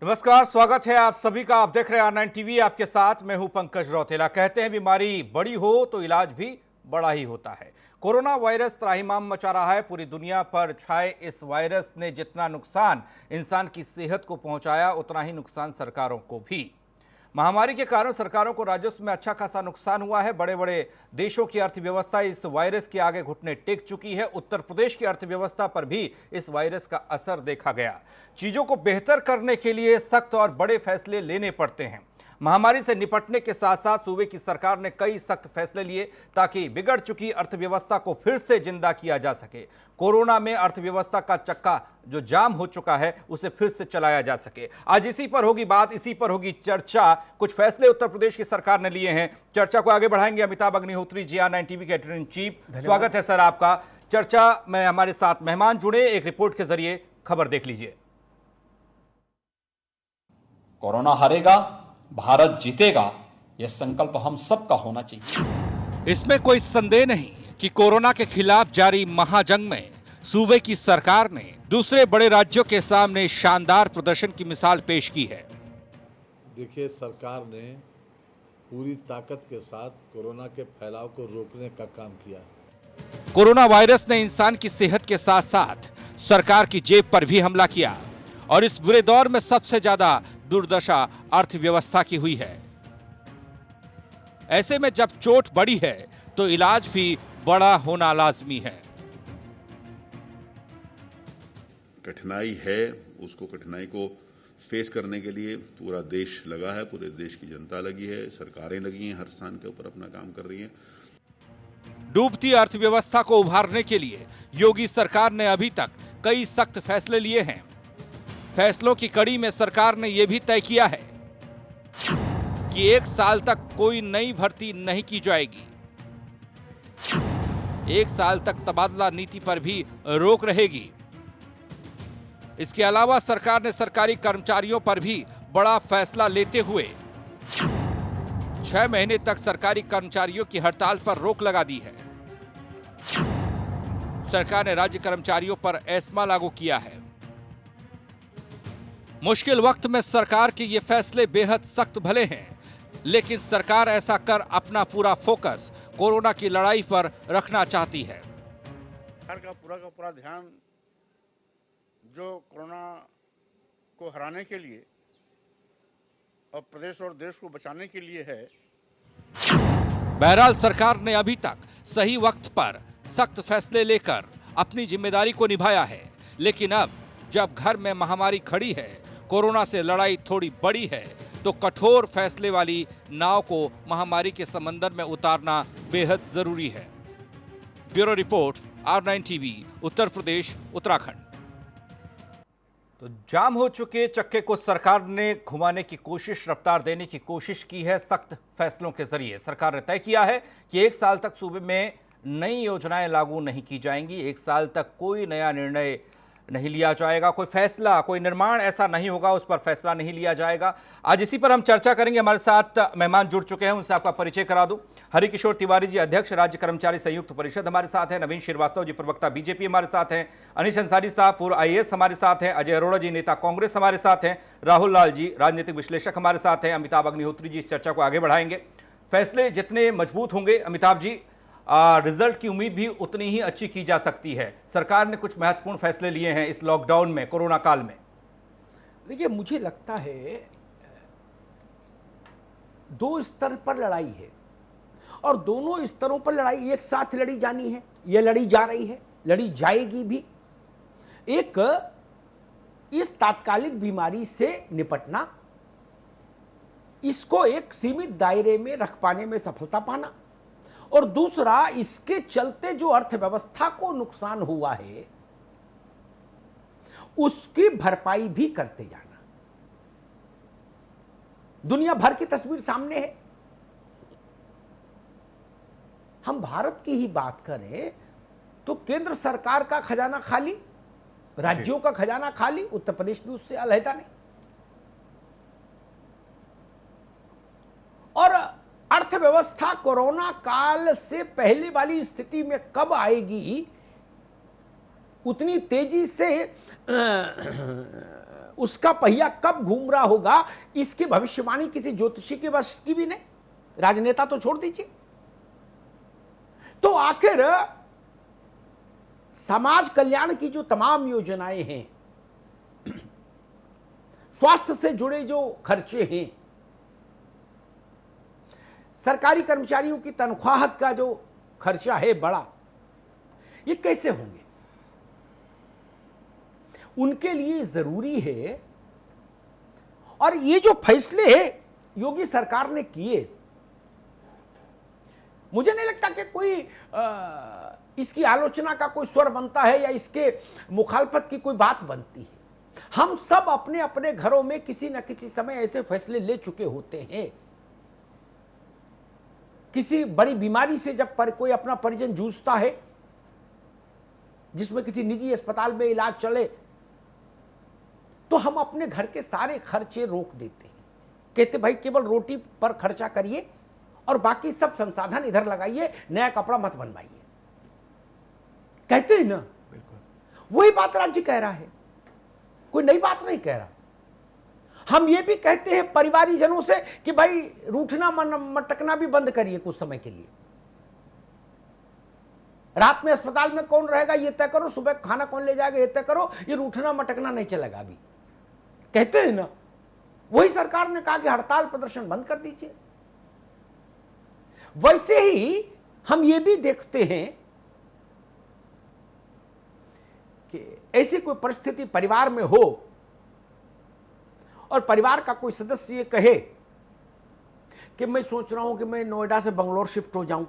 नमस्कार, स्वागत है आप सभी का। आप देख रहे हैं R9 टीवी। आपके साथ मैं हूं पंकज रौतेला। कहते हैं बीमारी बड़ी हो तो इलाज भी बड़ा ही होता है। कोरोना वायरस त्राहिमाम मचा रहा है। पूरी दुनिया पर छाए इस वायरस ने जितना नुकसान इंसान की सेहत को पहुंचाया, उतना ही नुकसान सरकारों को भी। महामारी के कारण सरकारों को राजस्व में अच्छा खासा नुकसान हुआ है। बड़े बड़े देशों की अर्थव्यवस्था इस वायरस के आगे घुटने टेक चुकी है। उत्तर प्रदेश की अर्थव्यवस्था पर भी इस वायरस का असर देखा गया। चीजों को बेहतर करने के लिए सख्त और बड़े फैसले लेने पड़ते हैं। महामारी से निपटने के साथ साथ सूबे की सरकार ने कई सख्त फैसले लिए ताकि बिगड़ चुकी अर्थव्यवस्था को फिर से जिंदा किया जा सके। कोरोना में अर्थव्यवस्था का चक्का जो जाम हो चुका है उसे फिर से चलाया जा सके। आज इसी पर होगी बात, इसी पर होगी चर्चा। कुछ फैसले उत्तर प्रदेश की सरकार ने लिए हैं। चर्चा को आगे बढ़ाएंगे अमिताभ अग्निहोत्री जी, R9 टीवी के एडिटर इन चीफ। स्वागत है सर आपका। चर्चा में हमारे साथ मेहमान जुड़े, एक रिपोर्ट के जरिए खबर देख लीजिए। कोरोना हारेगा, भारत जीतेगा, यह संकल्प हम सबका होना चाहिए। इसमें कोई संदेह नहीं कि कोरोना के खिलाफ जारी महाजंग में सूबे की सरकार ने दूसरे बड़े राज्यों के सामने शानदार प्रदर्शन की मिसाल पेश की है। देखिए, सरकार ने पूरी ताकत के साथ कोरोना के फैलाव को रोकने का काम किया। कोरोना वायरस ने इंसान की सेहत के साथ साथ सरकार की जेब पर भी हमला किया और इस बुरे दौर में सबसे ज्यादा दुर्दशा अर्थव्यवस्था की हुई है। ऐसे में जब चोट बड़ी है तो इलाज भी बड़ा होना लाजमी है। कठिनाई है, उसको कठिनाई को फेस करने के लिए पूरा देश लगा है, पूरे देश की जनता लगी है, सरकारें लगी हैं, हर स्थान के ऊपर अपना काम कर रही हैं। डूबती अर्थव्यवस्था को उभारने के लिए योगी सरकार ने अभी तक कई सख्त फैसले लिए हैं। फैसलों की कड़ी में सरकार ने यह भी तय किया है कि 1 साल तक कोई नई भर्ती नहीं की जाएगी। 1 साल तक तबादला नीति पर भी रोक रहेगी। इसके अलावा सरकार ने सरकारी कर्मचारियों पर भी बड़ा फैसला लेते हुए 6 महीने तक सरकारी कर्मचारियों की हड़ताल पर रोक लगा दी है। सरकार ने राज्य कर्मचारियों पर एस्मा लागू किया है। मुश्किल वक्त में सरकार के ये फैसले बेहद सख्त भले हैं, लेकिन सरकार ऐसा कर अपना पूरा फोकस कोरोना की लड़ाई पर रखना चाहती है। सरकार का पूरा ध्यान जो कोरोना को हराने के लिए और प्रदेश और देश को बचाने के लिए है। बहरहाल सरकार ने अभी तक सही वक्त पर सख्त फैसले लेकर अपनी जिम्मेदारी को निभाया है, लेकिन अब जब घर में महामारी खड़ी है, कोरोना से लड़ाई थोड़ी बड़ी है, तो कठोर फैसले वाली नाव को महामारी के समंदर में उतारना बेहद जरूरी है। Bureau report, R9 TV, Uttar Pradesh, Uttarakhand. तो जाम हो चुके चक्के को सरकार ने घुमाने की कोशिश, रफ्तार देने की कोशिश की है। सख्त फैसलों के जरिए सरकार ने तय किया है कि 1 साल तक सूबे में नई योजनाएं लागू नहीं की जाएंगी। 1 साल तक कोई नया निर्णय नहीं लिया जाएगा, कोई फैसला, कोई निर्माण ऐसा नहीं होगा, उस पर फैसला नहीं लिया जाएगा। आज इसी पर हम चर्चा करेंगे। हमारे साथ मेहमान जुड़ चुके हैं, उनसे आपका परिचय करा दूं। हरिकिशोर तिवारी जी, अध्यक्ष राज्य कर्मचारी संयुक्त परिषद हमारे साथ हैं। नवीन श्रीवास्तव जी, प्रवक्ता बीजेपी हमारे साथ हैं। अनीश अंसारी साहब, पूर्व IAS हमारे साथ हैं। अजय अरोड़ा जी, नेता कांग्रेस हमारे साथ हैं। राहुल लाल जी, राजनीतिक विश्लेषक हमारे साथ हैं। अमिताभ अग्निहोत्री जी इस चर्चा को आगे बढ़ाएंगे। फैसले जितने मजबूत होंगे अमिताभ जी, रिजल्ट की उम्मीद भी उतनी ही अच्छी की जा सकती है। सरकार ने कुछ महत्वपूर्ण फैसले लिए हैं इस लॉकडाउन में, कोरोना काल में। देखिए, मुझे लगता है 2 स्तर पर लड़ाई है और दोनों स्तरों पर लड़ाई एक साथ लड़ी जानी है। यह लड़ी जा रही है, लड़ी जाएगी भी। एक, इस तात्कालिक बीमारी से निपटना, इसको एक सीमित दायरे में रख पाने में सफलता पाना, और दूसरा, इसके चलते जो अर्थव्यवस्था को नुकसान हुआ है उसकी भरपाई भी करते जाना। दुनिया भर की तस्वीर सामने है। हम भारत की ही बात करें तो केंद्र सरकार का खजाना खाली, राज्यों का खजाना खाली, उत्तर प्रदेश भी उससे अलहदा नहीं। और अर्थव्यवस्था कोरोना काल से पहले वाली स्थिति में कब आएगी उतनी तेजी से उसका पहिया कब घूम रहा होगा, इसकी भविष्यवाणी किसी ज्योतिषी के वश की भी नहीं, राजनेता तो छोड़ दीजिए। तो आखिर समाज कल्याण की जो तमाम योजनाएं हैं, स्वास्थ्य से जुड़े जो खर्चे हैं, सरकारी कर्मचारियों की तनख्वाह का जो खर्चा है बड़ा, ये कैसे होंगे? उनके लिए जरूरी है। और ये जो फैसले योगी सरकार ने किए, मुझे नहीं लगता कि कोई इसकी आलोचना का कोई स्वर बनता है या इसके मुखालफत की कोई बात बनती है। हम सब अपने अपने घरों में किसी न किसी समय ऐसे फैसले ले चुके होते हैं। किसी बड़ी बीमारी से जब कोई अपना परिजन जूझता है, जिसमें किसी निजी अस्पताल में इलाज चले, तो हम अपने घर के सारे खर्चे रोक देते हैं। कहते भाई केवल रोटी पर खर्चा करिए और बाकी सब संसाधन इधर लगाइए, नया कपड़ा मत बनवाइए। कहते हैं ना, बिल्कुल वही बात राज्य कह रहा है, कोई नई बात नहीं कह रहा। हम ये भी कहते हैं परिवारीजनों से कि भाई रूठना मटकना भी बंद करिए कुछ समय के लिए। रात में अस्पताल में कौन रहेगा ये तय करो, सुबह खाना कौन ले जाएगा ये तय करो, ये रूठना मटकना नहीं चलेगा। अभी कहते हैं ना, वही सरकार ने कहा कि हड़ताल प्रदर्शन बंद कर दीजिए। वैसे ही हम ये भी देखते हैं कि ऐसी कोई परिस्थिति परिवार में हो और परिवार का कोई सदस्य ये कहे कि मैं सोच रहा हूं कि मैं नोएडा से बंगलोर शिफ्ट हो जाऊं,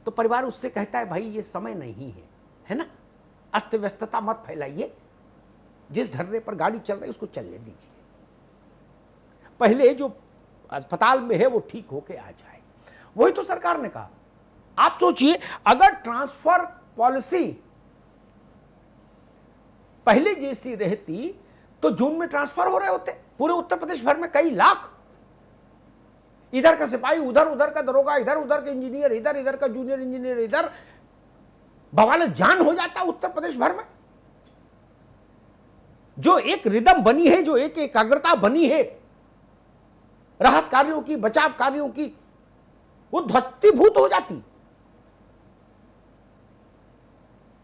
तो परिवार उससे कहता है भाई ये समय नहीं है ना, अस्त व्यस्तता मत फैलाइए, जिस ढर्रे पर गाड़ी चल रही है उसको चलने दीजिए, पहले जो अस्पताल में है वो ठीक होके आ जाए। वही तो सरकार ने कहा। आप सोचिए, अगर ट्रांसफर पॉलिसी पहले जैसी रहती तो जून में ट्रांसफर हो रहे होते पूरे उत्तर प्रदेश भर में, कई लाख, इधर का सिपाही उधर, उधर का दरोगा इधर, उधर का इंजीनियर इधर, इधर का जूनियर इंजीनियर इधर, बवाल जान हो जाता उत्तर प्रदेश भर में। जो एक रिदम बनी है, जो एक एकाग्रता बनी है राहत कार्यों की, बचाव कार्यों की, वो ध्वस्तीभूत हो जाती।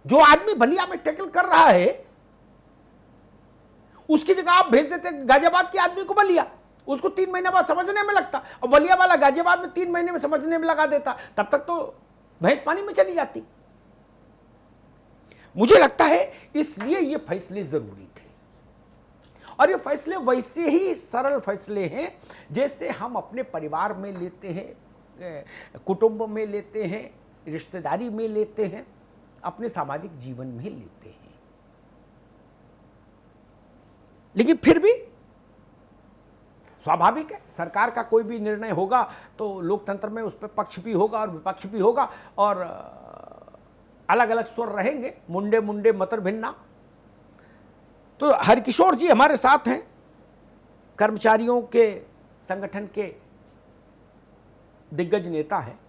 जो आदमी बलिया में टैकल कर रहा है उसकी जगह आप भेज देते गाजियाबाद के आदमी को बलिया, उसको 3 महीने बाद समझने में लगता, और बलिया वाला गाजियाबाद में 3 महीने में समझने में लगा देता, तब तक तो भैंस पानी में चली जाती। मुझे लगता है इसलिए ये फैसले जरूरी थे, और ये फैसले वैसे ही सरल फैसले हैं जैसे हम अपने परिवार में लेते हैं, कुटुंब में लेते हैं, रिश्तेदारी में लेते हैं, अपने सामाजिक जीवन में लेते हैं। लेकिन फिर भी स्वाभाविक है, सरकार का कोई भी निर्णय होगा तो लोकतंत्र में उस पर पक्ष भी होगा और विपक्ष भी होगा, और अलग अलग स्वर रहेंगे, मुंडे मुंडे मतर भिन्ना। तो हरकिशोर जी हमारे साथ हैं, कर्मचारियों के संगठन के दिग्गज नेता हैं,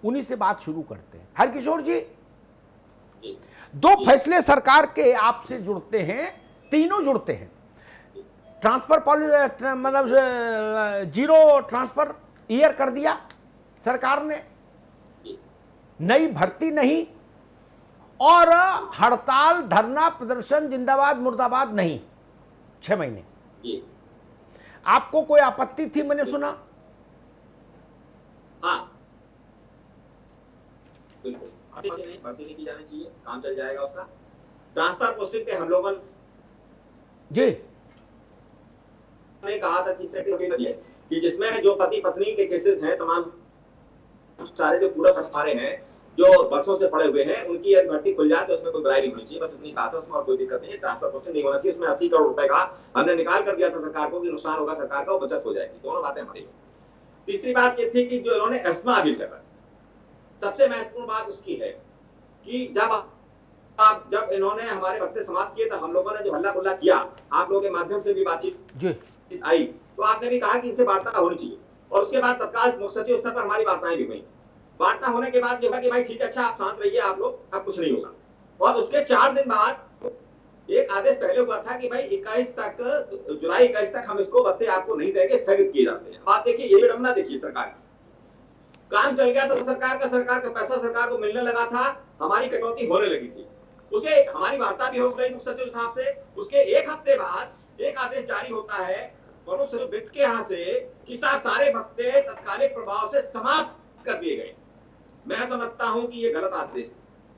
उन्हीं से बात शुरू करते हैं। हरकिशोर जी, दो फैसले सरकार के आपसे जुड़ते हैं, तीनों जुड़ते हैं। ट्रांसफर पॉलिसी मतलब 0 ट्रांसफर ईयर कर दिया सरकार ने, नई भर्ती नहीं, और हड़ताल धरना प्रदर्शन जिंदाबाद मुर्दाबाद नहीं, 6 महीने। आपको कोई आपत्ति थी? मैंने सुना। हाँ बिल्कुल, भर्ती नहीं की जानी चाहिए, काम चल जाएगा उसका। ट्रांसफर पोस्टिंग पे हम लोगों जी ने कहा था चीफ सेक्रेटरी कि जिसमें जो पति पत्नी के केसेस हैं, तमाम सारे जो पूरा सारे हैं जो वर्षों से पड़े हुए हैं, उनकी यदि भर्ती खुल जाए तो उसमें कोई बुराई नहीं होनी चाहिए, बस इतनी साथ है, उसमें और कोई दिक्कत नहीं है। ट्रांसफर पोस्टिंग नहीं होना चाहिए। उसमें 80 करोड़ रुपए का हमने निकाल कर दिया था सरकार को कि नुकसान होगा सरकार का, बचत हो जाएगी। दोनों बातें हमारी। तीसरी बात ये थी कि जो इन्होंने एस्मा अभी कर, सबसे महत्वपूर्ण बात उसकी है कि जब इन्होंने हमारे भत्ते समाप्त किए, तब हम लोगों ने जो हल्ला गुल्ला किया, आप लोगों के माध्यम से भी बातचीत आई, तो आपने भी कहा कि इनसे वार्ता होनी चाहिए, और उसके बाद तत्काल मुख्य सचिव स्तर पर हमारी वार्ताएं भी हुई। वार्ता होने के बाद जो है कि भाई ठीक है, अच्छा आप शांत रहिए, आप लोग, अब कुछ नहीं होगा। और उसके 4 दिन बाद एक आदेश पहले हुआ था कि भाई 21 तक, जुलाई 21 तक हम इसको भत्ते आपको नहीं देंगे, स्थगित किए जाते हैं। बात देखिए, ये विडंबना देखिए सरकार की। काम चल गया था सरकार का पैसा सरकार को मिलने लगा था, हमारी कटौती होने लगी थी, उसे हमारी वार्ता भी हो गई मुख्य सचिव साहब से। उसके एक हफ्ते बाद एक आदेश जारी होता है वरुण सचिव वित्त के यहाँ से कि सारे भत्ते तत्कालिक प्रभाव से समाप्त कर दिए गए। मैं समझता हूं कि ये गलत आदेश।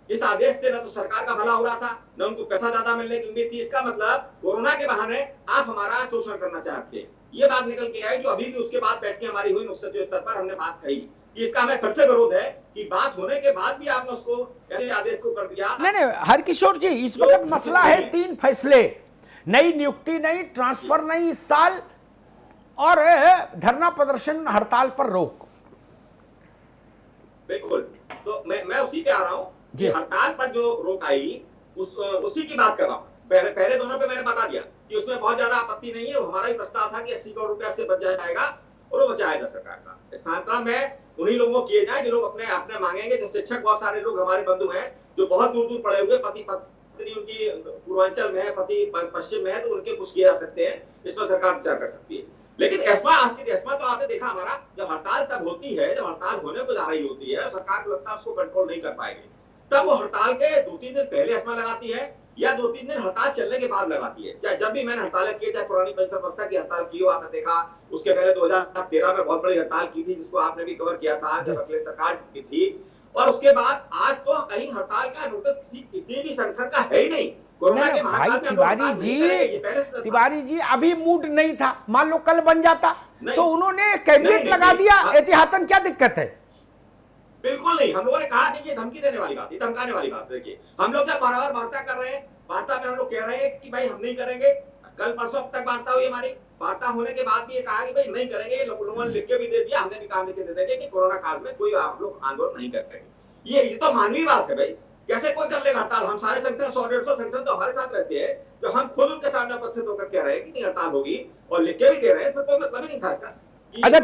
इस आदेश से न तो सरकार का भला हो रहा था, न उनको पैसा ज्यादा मिलने की उम्मीद थी। इसका मतलब कोरोना के बहाने आप हमारा शोषण करना चाहते हैं। ये बात निकल के आई, जो अभी भी उसके बाद बैठ के हमारी हुई मुख्य सचिव स्तर पर हमने बात कही कि इसका हमें फिर से विरोध है कि बात होने के बाद भी आपने उसको ऐसे आदेश को कर दिया। नहीं, हरकिशोर जी, इस वक्त मसला है 3 फैसले, नई नियुक्ति नहीं, ट्रांसफर नहीं इस साल, और धरना प्रदर्शन हड़ताल पर रोक। बिल्कुल, तो मैं उसी पे आ रहा हूं कि हड़ताल पर जो रोक आई उसी की बात कर रहा हूं। पहले दोनों पे मैंने बता दिया कि उसमें बहुत ज्यादा आपत्ति नहीं है। हमारा ही प्रस्ताव था कि 80 करोड़ रुपया से बच जाएगा और वो बचाएगा सरकार का। स्थानांतरण में उन्हीं लोगों किए जाए जो लोग अपने मांगेंगे। जैसे शिक्षक, बहुत सारे लोग हमारे बंधु हैं जो बहुत दूर दूर पड़े हुए, पति पत्नी उनकी पूर्वांचल में है, पति पश्चिम में है, तो उनके कुछ किए जा सकते हैं, इसमें सरकार विचार कर सकती है। लेकिन एस्मा तो आपने देखा, हमारा जब हड़ताल तब होती है जब हड़ताल होने को जा रही होती है, सरकार को लगता है उसको कंट्रोल नहीं कर पाएगी, तब वो हड़ताल के 2-3 दिन पहले एस्मा लगाती है या 2-3 दिन हड़ताल चलने के बाद लगाती है। जब भी मैंने हड़ताल की, चाहे पुरानी पेंशन व्यवस्था की हड़ताल की हो, आपने देखा उसके पहले 2013 में बहुत बड़ी हड़ताल की थी जिसको आपने भी कवर किया था जब अखिलेश सरकार की थी। और उसके बाद आज तो कहीं हड़ताल का नोटिस किसी भी संगठन का है ही नहीं। भाई तिवारी जी अभी मूड नहीं था, मान लो कल बन जाता तो उन्होंने कैबिनेट लगा दिया, एहतियातन क्या दिक्कत है? बिल्कुल नहीं, हम लोगों ने कहा कि ये धमकी देने वाली बात, ये धमकाने वाली बात। देखिए, हम लोग जब बार-बार वार्ता कर रहे हैं, वार्ता में हम लोग कह रहे हैं कि भाई हम नहीं करेंगे। कल परसों तक वार्ता हुई हमारी, वार्ता होने के बाद भी ये कहा कि भाई नहीं करेंगे। लोगों ने लिख के भी दे दिया, हमने भी काम लिख के दे दिया कि कोरोना काल में कोई आप लोग आंदोलन नहीं कर रहे। ये तो मानवीय बात है भाई, कैसे कोई कर लेगा हड़ताल? हम सारे संगठन 100-150 संगठन तो हमारे साथ रहते हैं, जो हम खुद उनके सामने उपस्थित होकर कह रहे हैं कि नहीं हड़ताल होगी और लिख के भी दे रहे हैं, फिर कोई मतलब ही नहीं था इसका। अच्छा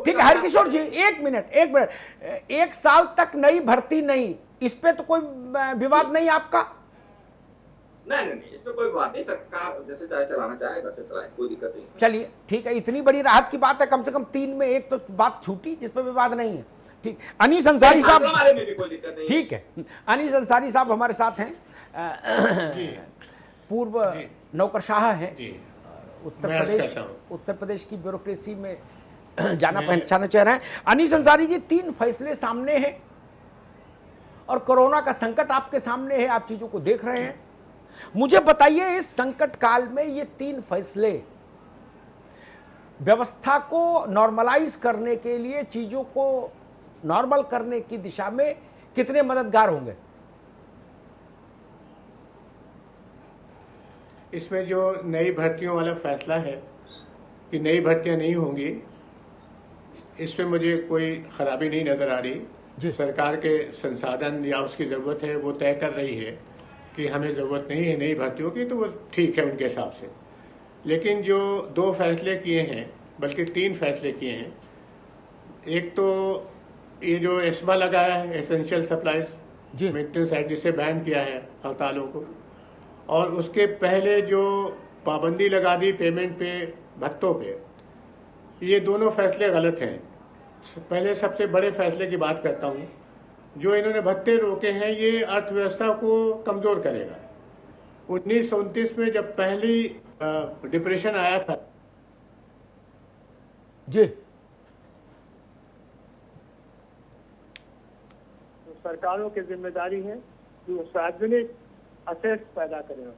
ठीक है हरकिशोर जी, एक मिनट, एक साल तक नई भर्ती नहीं, इस पे तो कोई विवाद नहीं आपका? नहीं, इसमें कोई बात नहीं, सरकार जैसे चाहे चलाना चाहे वैसे चलाए, कोई दिक्कत नहीं। चलिए ठीक है, इतनी बड़ी राहत की बात है, कम से कम 3 में 1 तो बात छूटी जिस पे विवाद नहीं है। ठीक, अनीस अंसारी साहब, ठीक है, अनीस अंसारी साहब हमारे साथ हैं, पूर्व नौकरशाह हैं, उत्तर प्रदेश की ब्यूरोक्रेसी में जाना पहचाना चेहरा है। अनीस अंसारी जी, 3 फैसले सामने हैं और कोरोना का संकट आपके सामने है, आप चीजों को देख रहे हैं। मुझे बताइए, इस संकट काल में ये 3 फैसले व्यवस्था को नॉर्मलाइज करने के लिए, चीजों को नॉर्मल करने की दिशा में कितने मददगार होंगे? इसमें जो नई भर्तियों वाला फैसला है कि नई भर्तियां नहीं होंगी, इसमें मुझे कोई खराबी नहीं नजर आ रही। सरकार के संसाधन या उसकी जरूरत है वो तय कर रही है कि हमें जरूरत नहीं है नई भर्तियों की, तो वो ठीक है उनके हिसाब से। लेकिन जो 2 फैसले किए हैं, बल्कि 3 फैसले किए हैं, एक तो ये जो एस्मा लगाया है, एसेंशियल सप्लाईज मेंटेनेंस एक्ट, जिसे बैन किया है हड़तालों को, और उसके पहले जो पाबंदी लगा दी पेमेंट पे, भत्तों पे, ये दोनों फैसले गलत हैं। पहले सबसे बड़े फैसले की बात करता हूँ, जो इन्होंने भत्ते रोके हैं, ये अर्थव्यवस्था को कमजोर करेगा। 1929 में जब पहली डिप्रेशन आया था जी, तो सरकारों की जिम्मेदारी है कि वो सार्वजनिक असेट्स पैदा करें,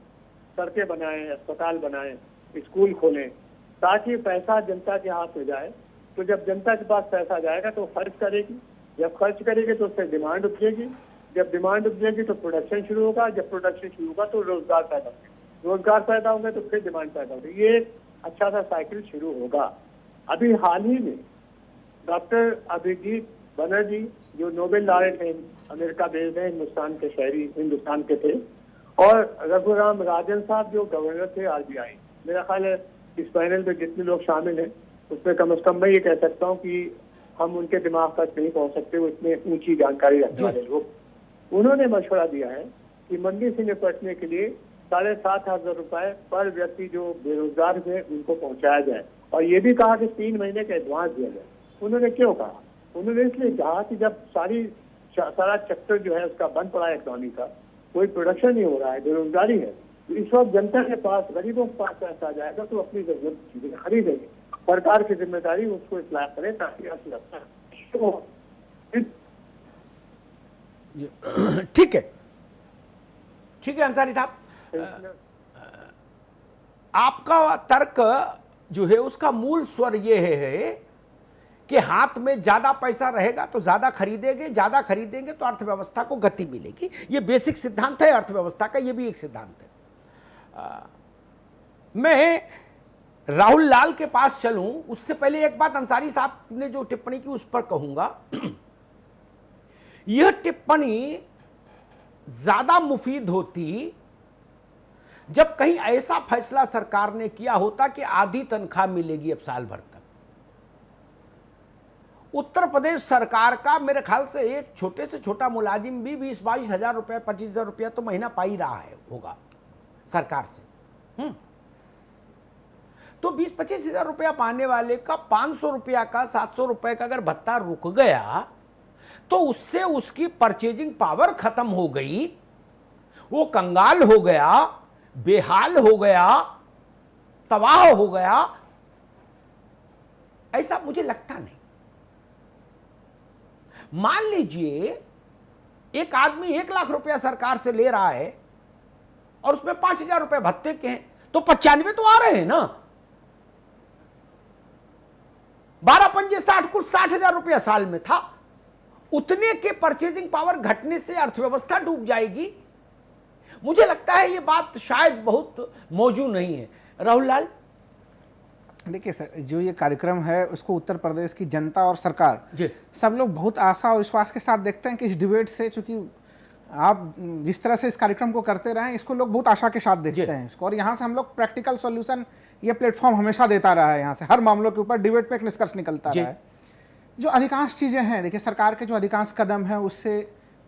सड़कें बनाएं, अस्पताल बनाएं, स्कूल खोलें, ताकि पैसा जनता के हाथ में जाए। तो जब जनता के पास पैसा जाएगा तो खर्च करेगी, जब खर्च करेगी तो उससे डिमांड उपजेगी, जब डिमांड उपजेगी तो प्रोडक्शन शुरू होगा, जब प्रोडक्शन शुरू होगा तो रोजगार पैदा होगा, रोजगार पैदा होंगे तो फिर डिमांड पैदा होगी। ये अच्छा सा साइकिल शुरू होगा। अभी हाल ही में डॉक्टर अभिजीत बनर्जी, जो नोबेल लॉरेट हैं, अमेरिका भेज हैं, हिंदुस्तान के शहरी हिंदुस्तान के थे, और रघुराम राजन साहब जो गवर्नर थे RBI, मेरा ख्याल है इस पैनल में जितने लोग शामिल हैं उसमें कम से कम मैं ये कह सकता हूँ कि हम उनके दिमाग तक नहीं पहुंच सकते, वो इतने ऊंची जानकारी रखने वाले लोग। उन्होंने मशवरा दिया है कि मंदी से निपटने के लिए 7,500 रुपए पर व्यक्ति जो बेरोजगार थे उनको पहुंचाया जाए, और ये भी कहा कि 3 महीने का एडवांस दिया जाए। उन्होंने क्यों कहा? उन्होंने इसलिए कहा कि जब सारा सेक्टर जो है उसका बंद पड़ा है, इकोनॉमी का कोई प्रोडक्शन नहीं हो रहा है, बेरोजगारी है, तो इस वक्त जनता के पास, गरीबों के पास पैसा आ जाएगा तो अपनी जरूरत की चीजें खरीदेंगे। सरकार की जिम्मेदारी उसको इस्लाह करे ताकि ठीक है, ठीक है अंसारी साहब, आपका तर्क जो है उसका मूल स्वर ये है कि हाथ में ज्यादा पैसा रहेगा तो ज्यादा खरीदेंगे तो अर्थव्यवस्था को गति मिलेगी। ये बेसिक सिद्धांत है अर्थव्यवस्था का, ये भी एक सिद्धांत है। मैं राहुल लाल के पास चलूं उससे पहले एक बात अंसारी साहब ने जो टिप्पणी की उस पर कहूंगा। यह टिप्पणी ज्यादा मुफीद होती जब कहीं ऐसा फैसला सरकार ने किया होता कि आधी तनख्वाह मिलेगी अब साल भर तक। उत्तर प्रदेश सरकार का मेरे ख्याल से एक छोटे से छोटा मुलाजिम भी 20-22 हजार रुपए, 25,000 रुपया तो महीना पा ही रहा है होगा सरकार से। तो 20-25 हजार रुपया पाने वाले का 500 रुपया का, 700 रुपए का अगर भत्ता रुक गया तो उससे उसकी परचेजिंग पावर खत्म हो गई, वो कंगाल हो गया, बेहाल हो गया, तबाह हो गया, ऐसा मुझे लगता नहीं। मान लीजिए एक आदमी 1 लाख रुपया सरकार से ले रहा है और उसमें 5,000 रुपए भत्ते के हैं, तो 95 तो आ रहे हैं ना। 12 पंजे 60, कुल 60,000 रुपया साल में था। उतने के परचेजिंग पावर घटने से अर्थव्यवस्था डूब जाएगी। मुझे लगता है ये बात शायद बहुत मौजूद नहीं है। राहुल लाल, देखिए सर, जो ये कार्यक्रम है उसको उत्तर प्रदेश की जनता और सरकार सब लोग बहुत आशा और विश्वास के साथ देखते हैं कि इस डिबेट से, चूंकि आप जिस तरह से इस कार्यक्रम को करते रहे इसको लोग बहुत आशा के साथ देखते हैं इसको, और यहाँ से हम लोग प्रैक्टिकल सॉल्यूशन ये प्लेटफॉर्म हमेशा देता रहा है। यहाँ से हर मामलों के ऊपर डिबेट पे एक निष्कर्ष निकलता रहा है। जो अधिकांश चीज़ें हैं, देखिए सरकार के जो अधिकांश कदम हैं उससे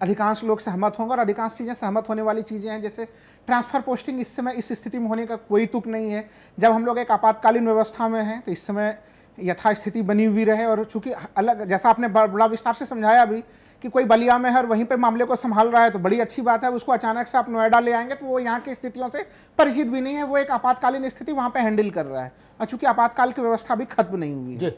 अधिकांश लोग सहमत होंगे, और अधिकांश चीज़ें सहमत होने वाली चीज़ें हैं। जैसे ट्रांसफ़र पोस्टिंग इस समय इस स्थिति में होने का कोई तुक नहीं है। जब हम लोग एक आपातकालीन व्यवस्था में हैं तो इस समय यथास्थिति बनी हुई रहे, और चूंकि अलग, जैसा आपने बड़ा विस्तार से समझाया भी कि कोई बलिया में है और वहीं पे मामले को संभाल रहा है तो बड़ी अच्छी बात है। उसको अचानक से आप नोएडा ले आएंगे तो वो यहाँ की स्थितियों से परिचित भी नहीं है, वो एक आपातकालीन स्थिति वहाँ पे हैंडल कर रहा है, और चूंकि आपातकाल की व्यवस्था भी खत्म नहीं हुई है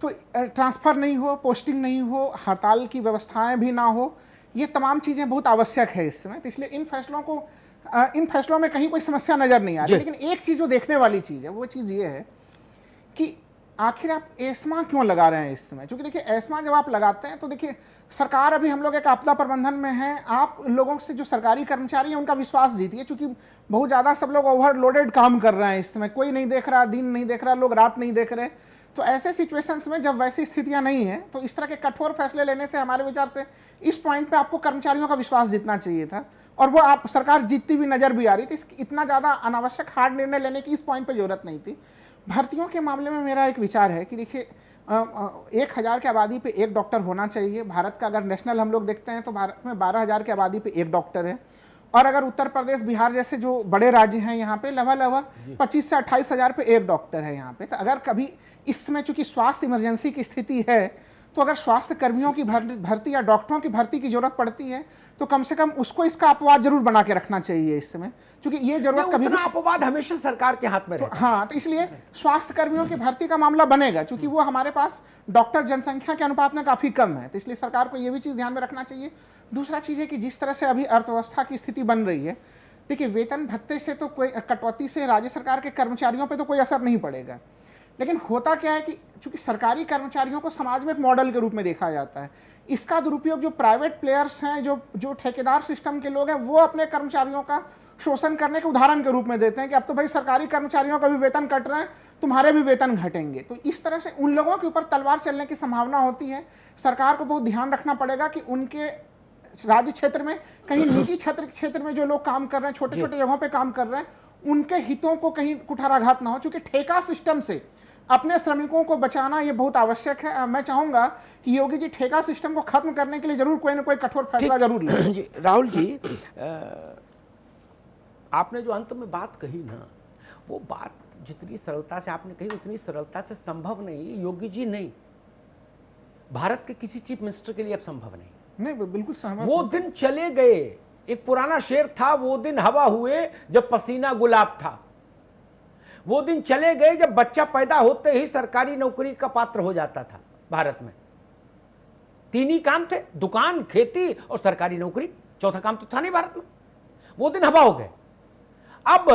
तो ट्रांसफ़र नहीं हो, पोस्टिंग नहीं हो, हड़ताल की व्यवस्थाएं भी ना हो, ये तमाम चीज़ें बहुत आवश्यक है इस समय। तो इसलिए इन फैसलों में कहीं कोई समस्या नज़र नहीं आ रही। लेकिन एक चीज़ जो देखने वाली चीज़ है वो चीज़ ये है कि आखिर आप एस्मा क्यों लगा रहे हैं इस समय। क्योंकि देखिए एस्मा जब आप लगाते हैं तो देखिए सरकार, अभी हम लोग एक आपदा प्रबंधन में हैं, आप लोगों से जो सरकारी कर्मचारी हैं उनका विश्वास जीतिए, क्योंकि बहुत ज़्यादा सब लोग ओवरलोडेड काम कर रहे हैं इस समय, कोई नहीं देख रहा, दिन नहीं देख रहा, लोग रात नहीं देख रहे। तो ऐसे सिचुएशंस में जब वैसी स्थितियां नहीं हैं तो इस तरह के कठोर फैसले लेने से हमारे विचार से इस पॉइंट पे आपको कर्मचारियों का विश्वास जीतना चाहिए था, और वो आप सरकार जीतती हुई नजर भी आ रही थी। इतना ज़्यादा अनावश्यक हार्ड निर्णय लेने की इस पॉइंट पे जरूरत नहीं थी। भर्तियों के मामले में मेरा एक विचार है कि देखिए 1,000 की आबादी पे 1 डॉक्टर होना चाहिए। भारत का अगर नेशनल हम लोग देखते हैं तो भारत में 12,000 की आबादी पे 1 डॉक्टर है, और अगर उत्तर प्रदेश, बिहार जैसे जो बड़े राज्य हैं यहाँ पे लगभग 25 से 28 हज़ार पे 1 डॉक्टर है यहाँ पे। तो अगर कभी इस समय चूंकि स्वास्थ्य इमरजेंसी की स्थिति है तो अगर स्वास्थ्य कर्मियों की भर्ती या डॉक्टरों की भर्ती की जरूरत पड़ती है तो कम से कम उसको इसका अपवाद जरूर बना के रखना चाहिए इस समय, क्योंकि ये जरूरत कभी भी अपवाद हमेशा सरकार के हाथ में रहता है। हाँ, तो इसलिए स्वास्थ्य कर्मियों की भर्ती का मामला बनेगा, क्योंकि वो हमारे पास डॉक्टर जनसंख्या के अनुपात में काफी कम है। तो इसलिए सरकार को ये भी चीज ध्यान में रखना चाहिए। दूसरा चीज है कि जिस तरह से अभी अर्थव्यवस्था की स्थिति बन रही है, देखिए वेतन भत्ते से तो कोई कटौती से राज्य सरकार के कर्मचारियों पर तो कोई असर नहीं पड़ेगा, लेकिन होता क्या है कि चूंकि सरकारी कर्मचारियों को समाज में एक मॉडल के रूप में देखा जाता है, इसका दुरुपयोग जो प्राइवेट प्लेयर्स हैं, जो ठेकेदार सिस्टम के लोग हैं, वो अपने कर्मचारियों का शोषण करने के उदाहरण के रूप में देते हैं कि अब तो भाई सरकारी कर्मचारियों का भी वेतन कट रहा है, तुम्हारे भी वेतन घटेंगे। तो इस तरह से उन लोगों के ऊपर तलवार चलने की संभावना होती है। सरकार को बहुत ध्यान रखना पड़ेगा कि उनके राज्य क्षेत्र में, कहीं निजी क्षेत्र में जो लोग काम कर रहे हैं, छोटे छोटे जगहों पर काम कर रहे हैं, उनके हितों को कहीं कुठाराघात ना हो। चूंकि ठेका सिस्टम से अपने श्रमिकों को बचाना ये बहुत आवश्यक है। मैं चाहूंगा कि योगी जी ठेका सिस्टम को खत्म करने के लिए जरूर कोई ना कोई कठोर फैसला जरूर लें। जी राहुल जी, आपने जो अंत में बात कही ना, वो बात जितनी सरलता से आपने कही उतनी सरलता से संभव नहीं। योगी जी नहीं, भारत के किसी चीफ मिनिस्टर के लिए अब संभव नहीं। बिल्कुल सहमत। वो दिन चले गए। एक पुराना शेर था, वो दिन हवा हुए जब पसीना गुलाब था। वो दिन चले गए जब बच्चा पैदा होते ही सरकारी नौकरी का पात्र हो जाता था। भारत में 3 ही काम थे, दुकान, खेती और सरकारी नौकरी। चौथा काम तो था नहीं भारत में। वो दिन हवा हो गए। अब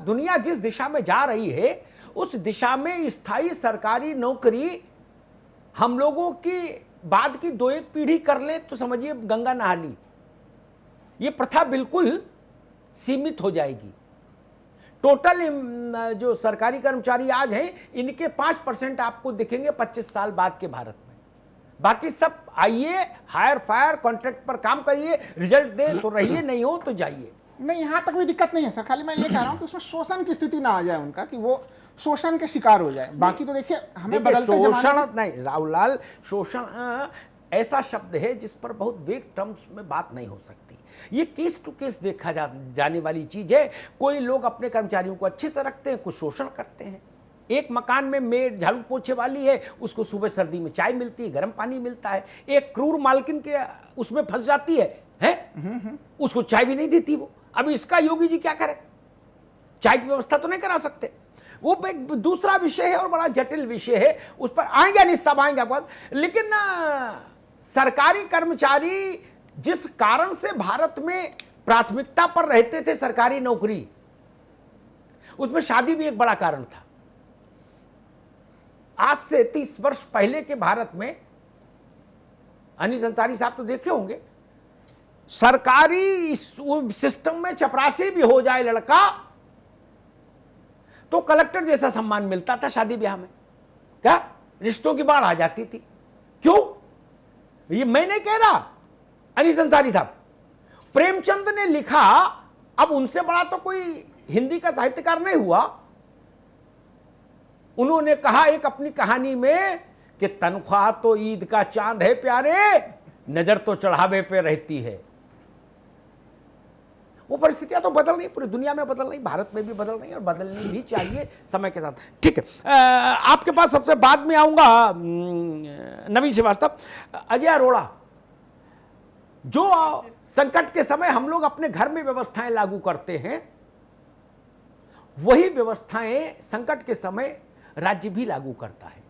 दुनिया जिस दिशा में जा रही है उस दिशा में स्थायी सरकारी नौकरी हम लोगों की बाद की 2-1 पीढ़ी कर ले तो समझिए गंगा नहा ली। ये प्रथा बिल्कुल सीमित हो जाएगी। टोटल जो सरकारी कर्मचारी आज हैं इनके 5% आपको दिखेंगे 25 साल बाद के भारत में। बाकी सब आइए, हायर फायर कॉन्ट्रैक्ट पर काम करिए, रिजल्ट दे तो रहिए, नहीं हो तो जाइए। नहीं, यहां तक कोई दिक्कत नहीं है सर। खाली मैं ये कह रहा हूं कि उसमें शोषण की स्थिति ना आ जाए उनका, कि वो शोषण के शिकार हो जाए। बाकी तो देखिए हमें बदलते शोषण नहीं राहुल, शोषण ऐसा शब्द है जिस पर बहुत वेग टर्म्स में बात नहीं हो सकती। ये केस टू केस देखा जाने वाली चीज है। कोई लोग अपने कर्मचारियों को अच्छे से रखते हैं, कुछ शोषण करते हैं। एक मकान में मेड झाड़ू पोछे वाली है, उसको सुबह सर्दी में चाय मिलती है, गर्म पानी मिलता है। एक क्रूर मालकिन के उसमें फंस जाती है, उसको चाय भी नहीं देती वो। अब इसका योगी जी क्या करें? चाय की व्यवस्था तो नहीं करा सकते। वो एक दूसरा विषय है और बड़ा जटिल विषय है, उस पर आएंगे नहीं, सब आएंगे आपको। लेकिन सरकारी कर्मचारी जिस कारण से भारत में प्राथमिकता पर रहते थे सरकारी नौकरी, उसमें शादी भी एक बड़ा कारण था। आज से 30 वर्ष पहले के भारत में, अनीस अंसारी साहब तो देखे होंगे, सरकारी सिस्टम में चपरासी भी हो जाए लड़का तो कलेक्टर जैसा सम्मान मिलता था शादी ब्याह में। क्या रिश्तों की बाढ़ आ जाती थी। क्यों? ये मैं नहीं कह रहा, अनीस अंसारी साहब, प्रेमचंद ने लिखा। अब उनसे बड़ा तो कोई हिंदी का साहित्यकार नहीं हुआ। उन्होंने कहा एक अपनी कहानी में कि तनख्वाह तो ईद का चांद है प्यारे, नजर तो चढ़ावे पे रहती है। वो परिस्थितियां तो बदल रही, पूरी दुनिया में बदल रही, भारत में भी बदल रही और बदलनी भी चाहिए समय के साथ। ठीक है, आपके पास सबसे बाद में आऊंगा नवीन श्रीवास्तव। अजय अरोड़ा, जो संकट के समय हम लोग अपने घर में व्यवस्थाएं लागू करते हैं, वही व्यवस्थाएं संकट के समय राज्य भी लागू करता है।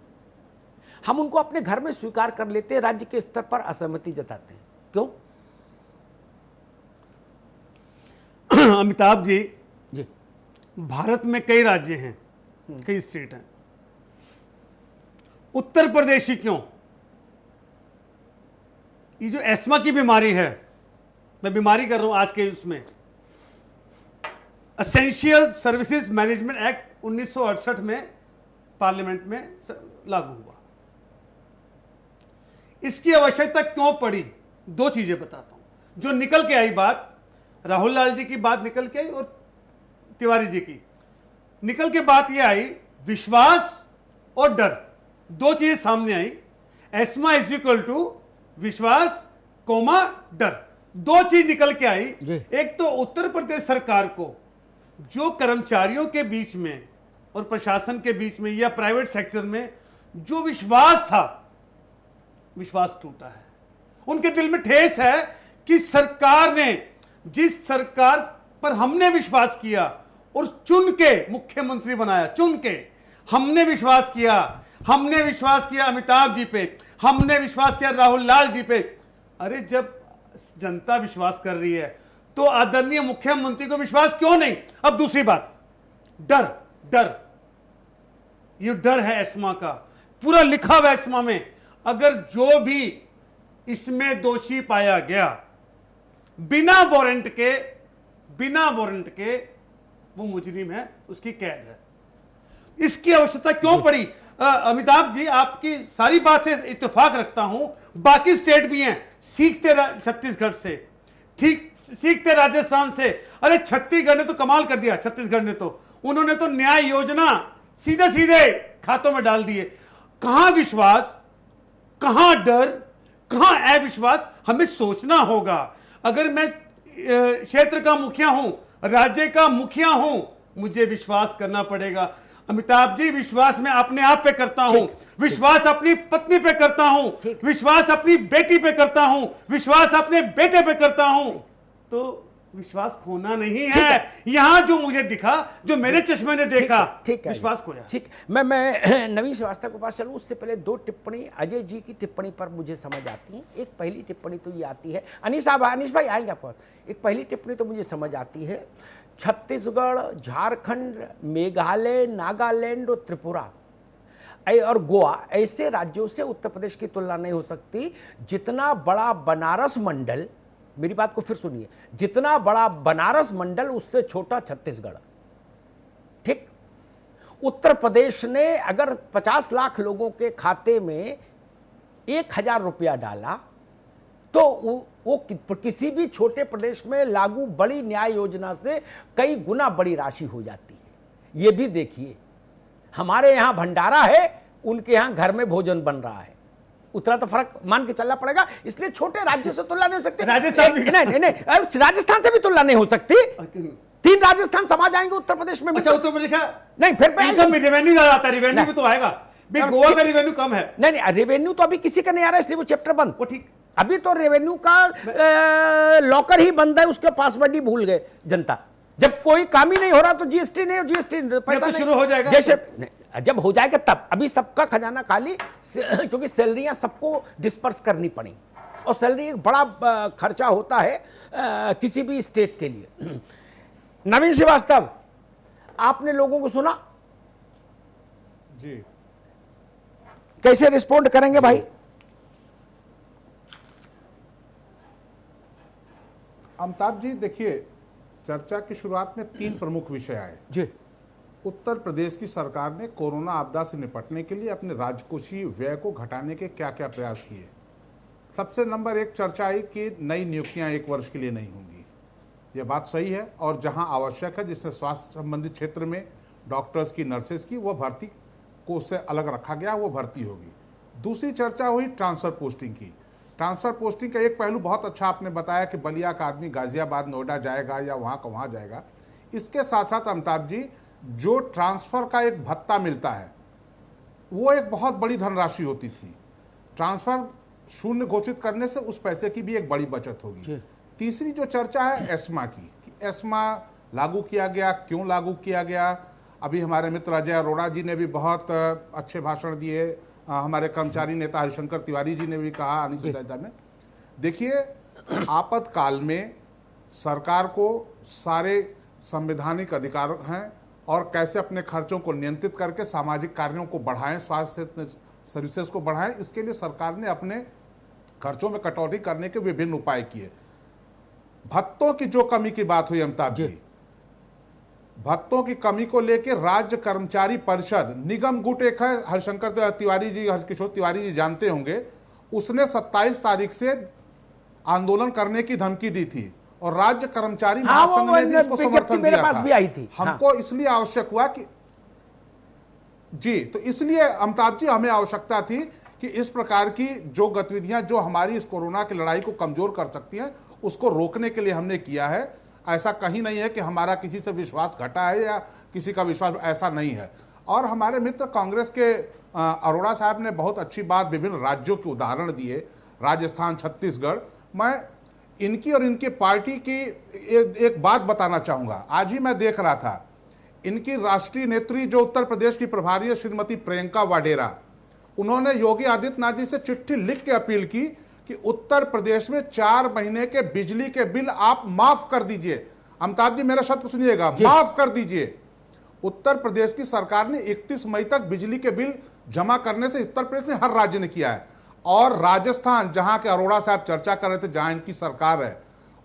हम उनको अपने घर में स्वीकार कर लेते हैं, राज्य के स्तर पर असहमति जताते हैं। क्यों? अमिताभ जी, भारत में कई राज्य हैं, कई स्टेट हैं। उत्तर प्रदेश ही क्यों? ये जो एस्मा की बीमारी है, मैं बीमारी कर रहा हूं आज के उसमें, एसेंशियल सर्विसेज मैनेजमेंट एक्ट 1968 में पार्लियामेंट में लागू हुआ। इसकी आवश्यकता क्यों पड़ी? 2 चीजें बताता हूं। जो निकल के आई बात, राहुल लाल जी की बात निकल के आई और तिवारी जी की निकल के बात यह आई, विश्वास और डर, 2 चीजें सामने आई। एस्मा इज इक्वल टू विश्वास कोमा डर, 2 चीज निकल के आई। एक तो उत्तर प्रदेश सरकार को जो कर्मचारियों के बीच में और प्रशासन के बीच में या प्राइवेट सेक्टर में जो विश्वास था, विश्वास टूटा है। उनके दिल में ठेस है कि सरकार ने, जिस सरकार पर हमने विश्वास किया और चुन के मुख्यमंत्री बनाया, चुन के हमने विश्वास किया, हमने विश्वास किया अमिताभ जी पे, हमने विश्वास किया राहुल लाल जी पे। अरे जब जनता विश्वास कर रही है तो आदरणीय मुख्यमंत्री को विश्वास क्यों नहीं? अब दूसरी बात, डर, डर, ये डर है एस्मा का, पूरा लिखा हुआ एस्मा में। अगर जो भी इसमें दोषी पाया गया, बिना वारंट के वो मुजरिम है, उसकी कैद है। इसकी आवश्यकता क्यों पड़ी? अमिताभ जी, आपकी सारी बात से इत्तेफाक रखता हूं, बाकी स्टेट भी हैं, सीखते छत्तीसगढ़ से, ठीक सीखते राजस्थान से। अरे छत्तीसगढ़ ने तो कमाल कर दिया, छत्तीसगढ़ ने तो, उन्होंने तो न्याय योजना सीधे सीधे खातों में डाल दिए। कहां विश्वास, कहां डर, कहां अविश्वास, हमें सोचना होगा। अगर मैं क्षेत्र का मुखिया हूं, राज्य का मुखिया हूं, मुझे विश्वास करना पड़ेगा। अमिताभ जी, विश्वास मैं अपने आप पे करता हूं, विश्वास अपनी पत्नी पे करता हूं, विश्वास अपनी बेटी पे करता हूं, विश्वास अपने बेटे पे करता हूं। तो विश्वास खोना नहीं है। यहां जो मुझे दिखा, जो मेरे चश्मे ने देखा, विश्वास खोया। ठीक, मैं नवीन श्रीवास्तव के पास चलूं उससे पहले दो टिप्पणी अजय जी की टिप्पणी पर मुझे समझ आती है। एक पहली टिप्पणी तो ये आती है, अनीश भाई आएंगे आपके पास। एक पहली टिप्पणी तो मुझे समझ आती है, छत्तीसगढ़, झारखंड, मेघालय, नागालैंड और त्रिपुरा और गोवा ऐसे राज्यों से उत्तर प्रदेश की तुलना नहीं हो सकती। जितना बड़ा बनारस मंडल, मेरी बात को फिर सुनिए, जितना बड़ा बनारस मंडल उससे छोटा छत्तीसगढ़। ठीक, उत्तर प्रदेश ने अगर 50 लाख लोगों के खाते में 1000 रुपया डाला तो वो किसी भी छोटे प्रदेश में लागू बड़ी न्याय योजना से कई गुना बड़ी राशि हो जाती है। ये भी देखिए, हमारे यहां भंडारा है, उनके यहां घर में भोजन बन रहा है। उतना तो फर्क मान के चलना पड़ेगा। इसलिए छोटे राज्यों से तुलना नहीं हो सकती। राजस्थान नहीं, राजस्थान से भी तुलना नहीं हो सकती। 3 राजस्थान समा जाएंगे उत्तर प्रदेश में। अच्छा, उत्तर प्रदेश नहीं, फिर रेवेन्यू ना आता, रेवेन्यू भी तो आएगा। गोवा का रेवेन्यू कम है। नहीं, रेवेन्यू तो अभी किसी का नहीं आ रहा है, इसलिए वो चैप्टर बंद। वो ठीक, अभी तो रेवेन्यू का लॉकर ही बंद है, उसके पासवर्ड ही भूल गए जनता। जब कोई काम ही नहीं हो रहा तो जीएसटी नहीं, जीएसटी पैसा तो शुरू हो जाएगा। जैसे जब हो जाएगा तब, अभी सबका खजाना खाली, क्योंकि सैलरियां सबको डिस्पर्स करनी पड़ी और सैलरी एक बड़ा खर्चा होता है किसी भी स्टेट के लिए। नवीन श्रीवास्तव, आपने लोगों को सुना जी, कैसे रिस्पोंड करेंगे भाई? अमिताभ जी, देखिए, चर्चा की शुरुआत में 3 प्रमुख विषय आए जी। उत्तर प्रदेश की सरकार ने कोरोना आपदा से निपटने के लिए अपने राजकोषीय व्यय को घटाने के क्या क्या प्रयास किए। सबसे नंबर 1 चर्चा आई कि नई नियुक्तियां 1 वर्ष के लिए नहीं होंगी। यह बात सही है, और जहां आवश्यक है, जिससे स्वास्थ्य संबंधित क्षेत्र में डॉक्टर्स की, नर्सेज की, वह भर्ती को उससे अलग रखा गया, वो भर्ती होगी। दूसरी चर्चा हुई ट्रांसफर पोस्टिंग की। ट्रांसफर पोस्टिंग का एक पहलू बहुत अच्छा आपने बताया कि बलिया का आदमी गाजियाबाद, नोएडा जाएगा या वहाँ का वहाँ जाएगा। इसके साथ साथ अमिताभ जी, जो ट्रांसफर का एक भत्ता मिलता है, वो एक बहुत बड़ी धनराशि होती थी। ट्रांसफर शून्य घोषित करने से उस पैसे की भी एक बड़ी बचत होगी। तीसरी जो चर्चा है एस्मा की, कि एस्मा लागू किया गया, क्यों लागू किया गया। अभी हमारे मित्र अजय अरोड़ा जी ने भी बहुत अच्छे भाषण दिए, हमारे कर्मचारी नेता हरिशंकर तिवारी जी ने भी कहा, अनिश्चितता में। देखिए, आपातकाल में सरकार को सारे संवैधानिक अधिकार हैं और कैसे अपने खर्चों को नियंत्रित करके सामाजिक कार्यों को बढ़ाएं, स्वास्थ्य सर्विसेज को बढ़ाएं, इसके लिए सरकार ने अपने खर्चों में कटौती करने के विभिन्न उपाय किए। भत्तों की जो कमी की बात हुई अमिताभ जी, भत्तों की कमी को लेकर राज्य कर्मचारी परिषद, निगम गुट एक है, हरिशंकर तिवारी जी, हरकिशोर तिवारी जी जानते होंगे, उसने 27 तारीख से आंदोलन करने की धमकी दी थी और राज्य कर्मचारी महासंघ ने भी उसको समर्थन दिया था। भी आई थी। हमको इसलिए आवश्यक हुआ कि जी, तो इसलिए अमिताभ जी हमें आवश्यकता थी कि इस प्रकार की जो गतिविधियां जो हमारी इस कोरोना की लड़ाई को कमजोर कर सकती हैं, उसको रोकने के लिए हमने किया है। ऐसा कहीं नहीं है कि हमारा किसी से विश्वास घटा है या किसी का विश्वास, ऐसा नहीं है। और हमारे मित्र कांग्रेस के अरोड़ा साहब ने बहुत अच्छी बात, विभिन्न राज्यों के उदाहरण दिए, राजस्थान, छत्तीसगढ़। मैं इनकी और इनकी पार्टी की एक बात बताना चाहूंगा। आज ही मैं देख रहा था, इनकी राष्ट्रीय नेत्री जो उत्तर प्रदेश की प्रभारी है श्रीमती प्रियंका वाडेरा, उन्होंने योगी आदित्यनाथ जी से चिट्ठी लिख के अपील की कि उत्तर प्रदेश में 4 महीने के बिजली के बिल आप माफ कर दीजिए। अमिताभ जी मेरा शब्द सुनिएगा, माफ कर दीजिए। उत्तर प्रदेश की सरकार ने 31 मई तक बिजली के बिल जमा करने से उत्तर प्रदेश ने हर राज्य ने किया है। और राजस्थान, जहां के अरोड़ा साहब चर्चा कर रहे थे, जहां इनकी सरकार है,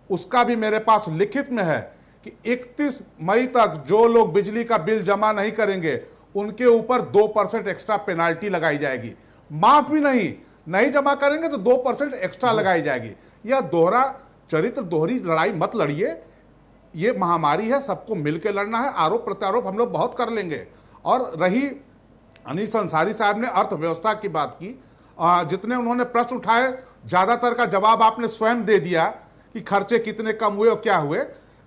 उसका भी मेरे पास लिखित में है कि 31 मई तक जो लोग बिजली का बिल जमा नहीं करेंगे उनके ऊपर 2% एक्स्ट्रा पेनाल्टी लगाई जाएगी। माफ भी नहीं जमा करेंगे तो 2% एक्स्ट्रा लगाई जाएगी। यह दोहरा चरित्र, दोहरी लड़ाई मत लड़िए। ये महामारी है, सबको मिलकर लड़ना है। आरोप प्रत्यारोप हम लोग बहुत कर लेंगे और रही अनीस अंसारी साहब ने अर्थव्यवस्था की बात की, जितने उन्होंने प्रश्न उठाए ज्यादातर का जवाब आपने स्वयं दे दिया कि खर्चे कितने कम हुए और क्या हुए।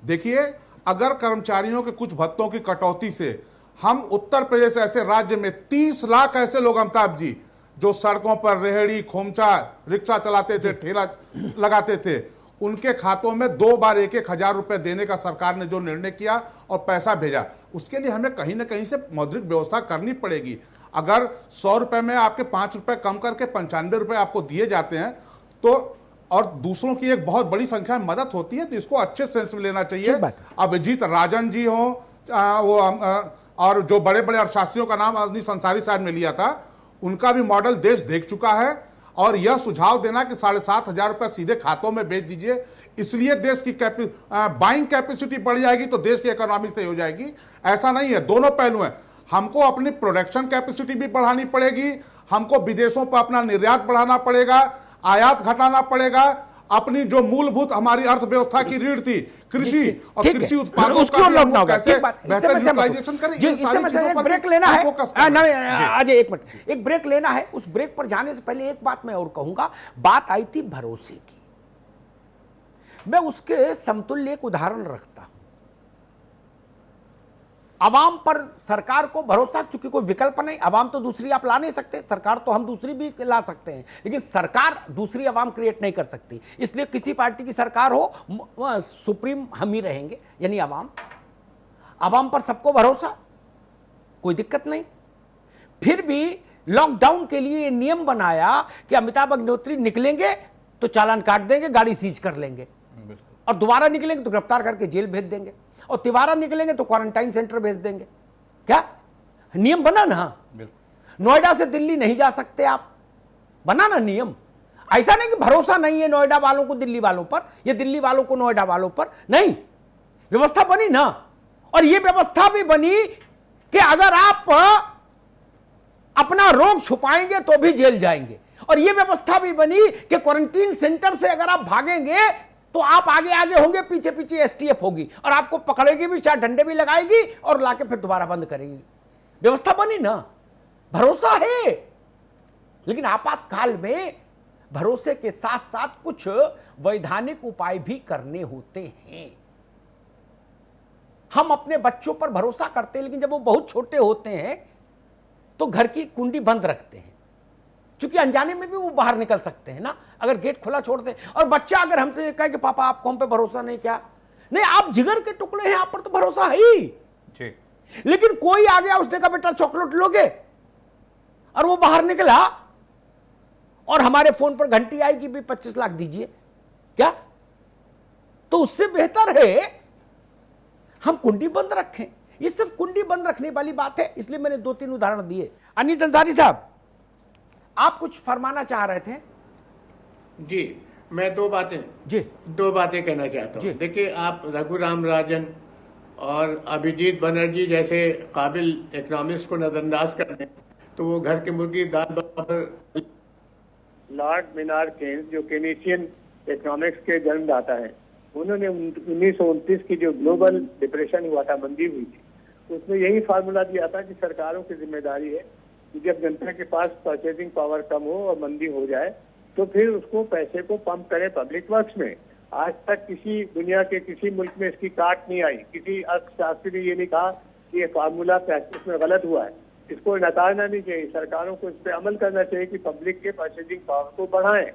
देखिए, अगर कर्मचारियों के कुछ भत्तों की कटौती से हम उत्तर प्रदेश ऐसे राज्य में 30 लाख ऐसे लोग, अमिताभ जी, जो सड़कों पर रेहड़ी खोमचा रिक्शा चलाते थे, ठेला लगाते थे, उनके खातों में 2 बार 1,000 रुपए देने का सरकार ने जो निर्णय किया और पैसा भेजा, उसके लिए हमें कहीं ना कहीं से मौद्रिक व्यवस्था करनी पड़ेगी। अगर 100 रुपए में आपके 5 रुपए कम करके 95 रुपए आपको दिए जाते हैं तो, और दूसरों की एक बहुत बड़ी संख्या में मदद होती है, तो इसको अच्छे सेंस में लेना चाहिए। अभिजीत राजन जी हो, और जो बड़े बड़े अर्थशास्त्रियों का नाम अनीस अंसारी साहब ने लिया था, उनका भी मॉडल देश देख चुका है। और यह सुझाव देना कि 7,500 रुपए सीधे खातों में भेज दीजिए, इसलिए देश की बाइंग कैपेसिटी बढ़ जाएगी तो देश की इकोनॉमी सही हो जाएगी, ऐसा नहीं है। दोनों पहलू हैं। हमको अपनी प्रोडक्शन कैपेसिटी भी बढ़ानी पड़ेगी, हमको विदेशों पर अपना निर्यात बढ़ाना पड़ेगा, आयात घटाना पड़ेगा, अपनी जो मूलभूत हमारी अर्थव्यवस्था की रीढ़ थी कृषि और कृषि उत्पादों का कैसे बेहतर यूटिलाइजेशन करें। एक ब्रेक लेना है, आज एक मिनट, एक ब्रेक लेना है। उस ब्रेक पर जाने से पहले एक बात मैं और कहूंगा। बात आई थी भरोसे की, मैं उसके समतुल्य एक उदाहरण रखता हूं। अवाम पर सरकार को भरोसा, चूंकि कोई विकल्प नहीं, अवाम तो दूसरी आप ला नहीं सकते, सरकार तो हम दूसरी भी ला सकते हैं, लेकिन सरकार दूसरी अवाम क्रिएट नहीं कर सकती। इसलिए किसी पार्टी की सरकार हो, सुप्रीम हम ही रहेंगे, यानी अवाम। अवाम पर सबको भरोसा, कोई दिक्कत नहीं। फिर भी लॉकडाउन के लिए नियम बनाया कि अमिताभ अग्निहोत्री निकलेंगे तो चालान काट देंगे, गाड़ी सीज कर लेंगे, और दोबारा निकलेंगे तो गिरफ्तार करके जेल भेज देंगे, और तिवारा निकलेंगे तो क्वारंटाइन सेंटर भेज देंगे। क्या नियम बना ना? नोएडा से दिल्ली नहीं जा सकते आप, बना ना नियम। ऐसा नहीं कि भरोसा नहीं है नोएडा वालों को दिल्ली वालों पर, या दिल्ली वालों को नोएडा वालों पर, नहीं, व्यवस्था बनी ना। और यह व्यवस्था भी बनी कि अगर आप अपना रोग छुपाएंगे तो भी जेल जाएंगे, और यह व्यवस्था भी बनी कि क्वारंटीन सेंटर से अगर आप भागेंगे तो आप आगे आगे होंगे, पीछे पीछे एसटीएफ होगी और आपको पकड़ेगी भी, चार डंडे भी लगाएगी और लाके फिर दोबारा बंद करेगी। व्यवस्था बनी ना, भरोसा है। लेकिन आपातकाल में भरोसे के साथ साथ कुछ वैधानिक उपाय भी करने होते हैं। हम अपने बच्चों पर भरोसा करते हैं, लेकिन जब वो बहुत छोटे होते हैं तो घर की कुंडी बंद रखते हैं, क्योंकि अनजाने में भी वो बाहर निकल सकते हैं ना, अगर गेट खुला छोड़ दें। और बच्चा अगर हमसे ये कहे कि पापा आपको हम पे भरोसा नहीं, क्या नहीं, आप जिगर के टुकड़े हैं, आप पर तो भरोसा है ही जी। लेकिन कोई आ गया, उसने कहा बेटा चॉकलेट लोगे, और वो बाहर निकला और हमारे फोन पर घंटी आएगी भी 25 लाख दीजिए, क्या? तो उससे बेहतर है हम कुंडी बंद रखें। ये सिर्फ कुंडी बंद रखने वाली बात है, इसलिए मैंने 2-3 उदाहरण दिए। अनीस अंसारी साहब, आप कुछ फरमाना चाह रहे थे? जी, मैं दो बातें कहना चाहता हूँ। देखिए, आप रघुराम राजन और अभिजीत बनर्जी जैसे काबिल इकोनॉमिस्ट को नजरअंदाज कर दें तो वो घर की मुर्गी दाल बराबर। लॉर्ड मिनार्ड केन्स, जो केनेशियन इकोनॉमिक्स के जन्मदाता हैं, उन्होंने 1929 की जो ग्लोबल डिप्रेशन हुआ था, मंदी हुई थी, उसमें यही फार्मूला दिया था कि सरकारों की जिम्मेदारी है कि जब जनता के पास परचेजिंग पावर कम हो और मंदी हो जाए तो फिर उसको पैसे को पंप करें पब्लिक वर्क्स में। आज तक किसी दुनिया के किसी मुल्क में इसकी काट नहीं आई। किसी अर्थशास्त्री ने ये नहीं कहा कि ये फार्मूला प्रैक्टिस में गलत हुआ है। इसको नकारना नहीं चाहिए, सरकारों को इस पर अमल करना चाहिए कि पब्लिक के परचेजिंग पावर को बढ़ाएं।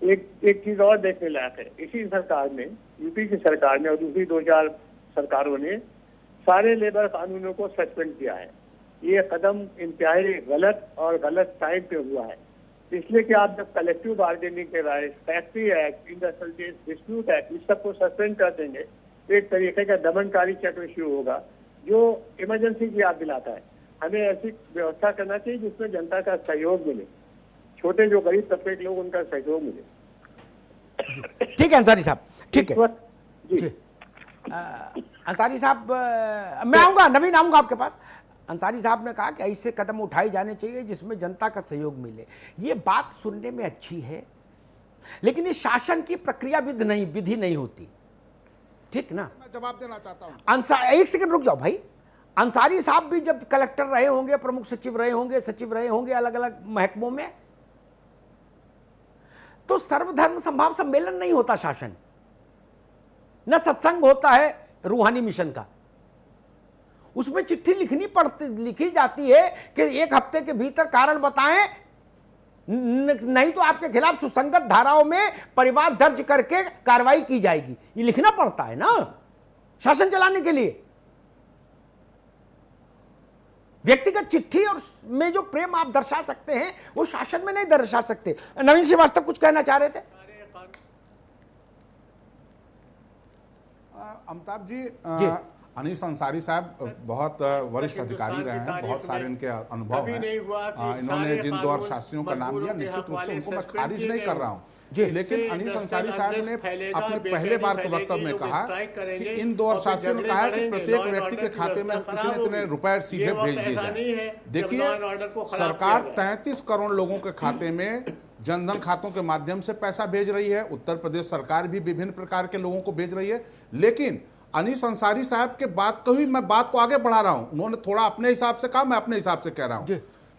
एक चीज और देखने लायक है, इसी सरकार ने, यूपी की सरकार ने और दूसरी 2-4 सरकारों ने सारे लेबर कानूनों को सस्पेंड किया है। ये कदम इंतहाई गलत और गलत टाइम पे हुआ है, इसलिए कि आप जब कलेक्टिव बार्गेनिंग के rights, factory act, industrial dispute act, इस सबको सस्पेंड कर देंगे तो एक तरीके का दमनकारी चक्र शुरू होगा जो इमरजेंसी की याद दिलाता है। हमें ऐसी व्यवस्था करना चाहिए जिसमें जनता का सहयोग मिले, छोटे जो गरीब तबके के लोग, उनका सहयोग मिले। ठीक है अंसारी साहब, ठीक है जी। अंसारी साहब, मैं आऊंगा, नवीन आऊंगा आपके पास। अंसारी साहब ने कहा कि ऐसे कदम उठाए जाने चाहिए जिसमें जनता का सहयोग मिले। ये बात सुनने में अच्छी है, लेकिन ये शासन की प्रक्रिया विधि नहीं होती, ठीक ना? मैं जवाब देना चाहता हूं। एक सेकंड रुक जाओ भाई। अंसारी साहब भी जब कलेक्टर रहे होंगे, प्रमुख सचिव रहे होंगे, सचिव रहे होंगे अलग अलग महकमों में, तो सर्वधर्म संभाव सम्मेलन नहीं होता शासन, न सत्संग होता है रूहानी मिशन का। उसमें चिट्ठी लिखी जाती है कि 1 हफ्ते के भीतर कारण बताएं, नहीं तो आपके खिलाफ सुसंगत धाराओं में परिवाद दर्ज करके कार्रवाई की जाएगी। ये लिखना पड़ता है ना शासन चलाने के लिए। व्यक्तिगत चिट्ठी और में जो प्रेम आप दर्शा सकते हैं वो शासन में नहीं दर्शा सकते। नवीन श्रीवास्तव कुछ कहना चाह रहे थे। अमिताभ जी, अनीस अंसारी साहब बहुत वरिष्ठ अधिकारी रहे हैं, बहुत सारे इनके अनुभव हैं। इन्होंने जिन 2 अर्थशास्त्रियों का नाम लिया, निश्चित रूप से उनको मैं खारिज नहीं कर रहा हूं, लेकिन अनीस अंसारी साहब ने अपने पहले बार के वक्तव्य में कहा कि इन 2 अर्थशास्त्रियों ने कहा कि प्रत्येक व्यक्ति के खाते में इतने रुपए सीधे भेज दिए जाए। देखिए, सरकार 33 करोड़ लोगों के खाते में जनधन खातों के माध्यम से पैसा भेज रही है। उत्तर प्रदेश सरकार भी विभिन्न प्रकार के लोगों को भेज रही है। लेकिन अनीस अंसारी साहब के बात को ही मैं बात को आगे बढ़ा रहा हूं। उन्होंने थोड़ा अपने हिसाब से कहा, मैं अपने हिसाब से कह रहा हूं।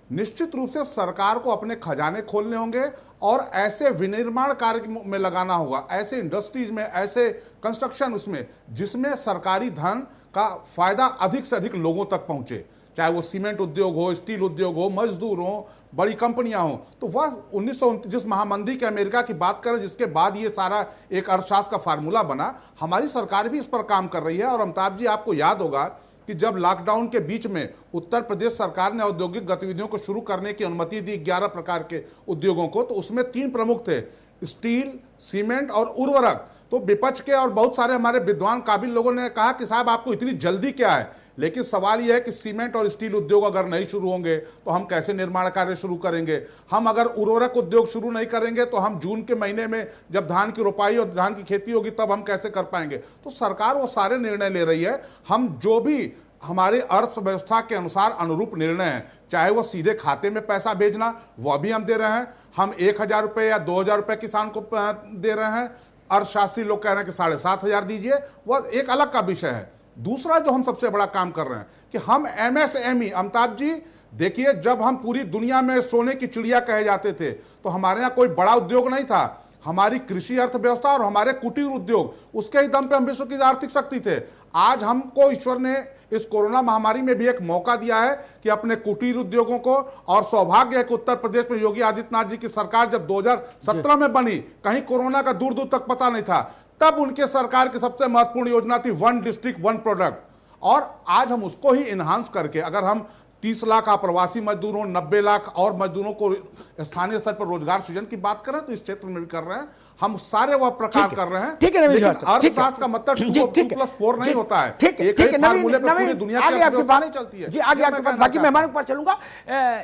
निश्चित रूप से सरकार को अपने खजाने खोलने होंगे और ऐसे विनिर्माण कार्य में लगाना होगा, ऐसे इंडस्ट्रीज में, ऐसे कंस्ट्रक्शन उसमें जिसमें सरकारी धन का फायदा अधिक से अधिक लोगों तक पहुंचे, चाहे वो सीमेंट उद्योग हो, स्टील उद्योग हो, मजदूर हो, बड़ी कंपनियां हो। तो वह 1929 महामंदी के अमेरिका की बात करें, जिसके बाद ये सारा एक अर्थशास्त्र का फार्मूला बना। हमारी सरकार भी इस पर काम कर रही है। और अमिताभ जी, आपको याद होगा कि जब लॉकडाउन के बीच में उत्तर प्रदेश सरकार ने औद्योगिक गतिविधियों को शुरू करने की अनुमति दी 11 प्रकार के उद्योगों को, तो उसमें 3 प्रमुख थे, स्टील, सीमेंट और उर्वरक। तो विपक्ष के और बहुत सारे हमारे विद्वान काबिल लोगों ने कहा कि साहब आपको इतनी जल्दी क्या है। लेकिन सवाल यह है कि सीमेंट और स्टील उद्योग अगर नहीं शुरू होंगे तो हम कैसे निर्माण कार्य शुरू करेंगे। हम अगर उर्वरक उद्योग शुरू नहीं करेंगे तो हम जून के महीने में जब धान की रोपाई और धान की खेती होगी तब हम कैसे कर पाएंगे। तो सरकार वो सारे निर्णय ले रही है। हम जो भी हमारे अर्थव्यवस्था के अनुसार अनुरूप निर्णय है, चाहे वो सीधे खाते में पैसा भेजना, वह भी हम दे रहे हैं। हम 1000 रुपये या 2000 रुपये किसान को दे रहे हैं। अर्थशास्त्री लोग कह रहे हैं कि 7500 दीजिए, वह एक अलग का विषय है। दूसरा जो हम सबसे बड़ा काम कर रहे हैं कि हम MSME, अमिताभ जी देखिए, जब हम पूरी दुनिया में सोने की चिड़िया कहे जाते थे तो हमारे यहाँ कोई बड़ा उद्योग नहीं था। हमारी कृषि अर्थव्यवस्था और हमारे कुटीर उद्योग, उसके ही दम पे हम विश्व की आर्थिक शक्ति थे। आज हमको ईश्वर ने इस कोरोना महामारी में भी एक मौका दिया है कि अपने कुटीर उद्योगों को, और सौभाग्य है कि उत्तर प्रदेश में योगी आदित्यनाथ जी की सरकार जब 2017 में बनी, कहीं कोरोना का दूर दूर तक पता नहीं था, तब उनके सरकार की सबसे महत्वपूर्ण योजना थी 1 डिस्ट्रिक्ट 1 प्रोडक्ट। और आज हम उसको ही इन्हांस करके, अगर हम 30 लाख अप्रवासी मजदूरों, 90 लाख और मजदूरों को स्थानीय स्तर पर रोजगार सृजन की बात करें तो इस क्षेत्र में भी कर रहे हैं। हम सारे वह प्रकार कर रहे हैं। ठीक है, लेकिन अर्थशास्त्र का मतलब 2+4 नहीं होता है। ठीक है, फार्मूले पे पूरी दुनिया की अर्थव्यवस्था नहीं चलती है। जी, आगे आपके पास बाकी मेहमानों के पास चलूंगा।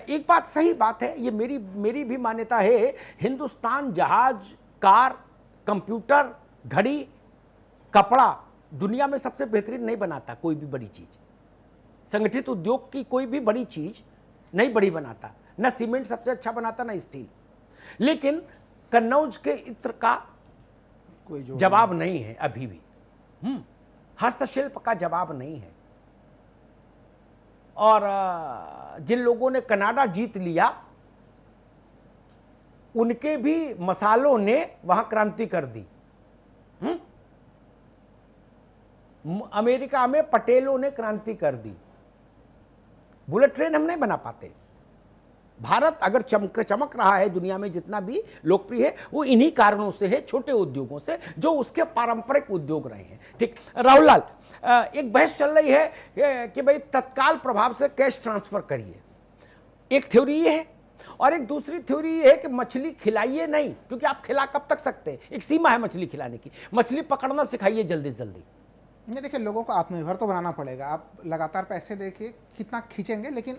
एक बात सही बात है, ये मेरी भी मान्यता है, हिंदुस्तान जहाज, कार, कंप्यूटर, घड़ी, कपड़ा दुनिया में सबसे बेहतरीन नहीं बनाता। कोई भी बड़ी चीज, संगठित उद्योग की कोई भी बड़ी चीज नहीं बड़ी बनाता, न सीमेंट सबसे अच्छा बनाता, न स्टील। लेकिन कन्नौज के इत्र का कोई जवाब नहीं है अभी भी। हस्तशिल्प का जवाब नहीं है। और जिन लोगों ने कनाडा जीत लिया, उनके भी मसालों ने वहां क्रांति कर दी। अमेरिका में पटेलों ने क्रांति कर दी। बुलेट ट्रेन हम नहीं बना पाते। भारत अगर चमक रहा है दुनिया में, जितना भी लोकप्रिय है, वो इन्हीं कारणों से है, छोटे उद्योगों से, जो उसके पारंपरिक उद्योग रहे हैं। ठीक, राहुल लाल, एक बहस चल रही है कि भाई तत्काल प्रभाव से कैश ट्रांसफर करिए। एक थ्योरी ये है, और एक दूसरी थ्योरी ये है कि मछली खिलाइए नहीं, क्योंकि आप खिला कब तक सकते हैं, एक सीमा है मछली खिलाने की। मछली पकड़ना सिखाइए जल्दी जल्दी। ये देखिए, लोगों को आत्मनिर्भर तो बनाना पड़ेगा। आप लगातार पैसे देखिए कितना खींचेंगे, लेकिन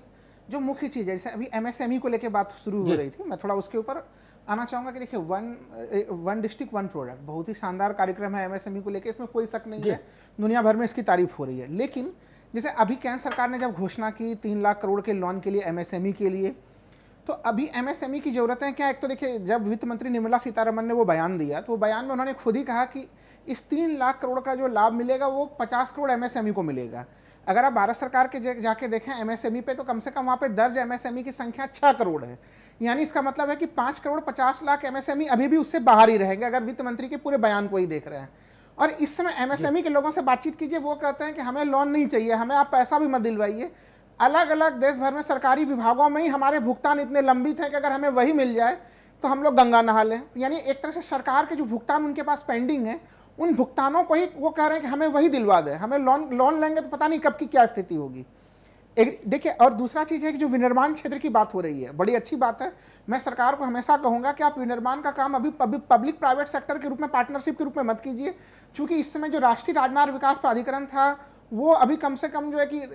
जो मुख्य चीज़ है, जैसे अभी MSME को लेके बात शुरू हो रही थी, मैं थोड़ा उसके ऊपर आना चाहूँगा कि देखिए, 1 डिस्ट्रिक्ट 1 प्रोडक्ट बहुत ही शानदार कार्यक्रम है MSME को लेके, इसमें कोई शक नहीं है, दुनिया भर में इसकी तारीफ हो रही है। लेकिन जैसे अभी केंद्र सरकार ने जब घोषणा की 3 लाख करोड़ के लोन के लिए MSME के लिए, तो अभी एमएसएमई की जरूरत है क्या? एक तो देखिए, जब वित्त मंत्री निर्मला सीतारमण ने वो बयान दिया तो वो बयान में उन्होंने खुद ही कहा कि इस 3 लाख करोड़ का जो लाभ मिलेगा वो 50 करोड़ एमएसएमई को मिलेगा। अगर आप भारत सरकार के जाके देखें एमएसएमई पे, तो कम से कम वहाँ पे दर्ज एमएसएमई की संख्या 6 करोड़ है। यानी इसका मतलब है कि 5 करोड़ 50 लाख एमएसएमई अभी भी उससे बाहर ही रहेंगे, अगर वित्त मंत्री के पूरे बयान को ही देख रहे हैं। और इस समय एमएसएमई के लोगों से बातचीत कीजिए, वो कहते हैं कि हमें लोन नहीं चाहिए, हमें आप पैसा भी मत दिलवाइए। अलग अलग देश भर में सरकारी विभागों में ही हमारे भुगतान इतने लंबित हैं कि अगर हमें वही मिल जाए तो हम लोग गंगा नहा लें। यानी एक तरह से सरकार के जो भुगतान उनके पास पेंडिंग है, उन भुगतानों को ही वो कह रहे हैं कि हमें वही दिलवा दें। हमें लोन लेंगे तो पता नहीं कब की क्या स्थिति होगी। एक देखिए, और दूसरा चीज़ है कि जो विनिर्माण क्षेत्र की बात हो रही है, बड़ी अच्छी बात है। मैं सरकार को हमेशा कहूँगा कि आप विनिर्माण का काम अभी पब्लिक प्राइवेट सेक्टर के रूप में, पार्टनरशिप के रूप में मत कीजिए, क्योंकि इस समय जो राष्ट्रीय राजमार्ग विकास प्राधिकरण था वो अभी कम से कम जो है कि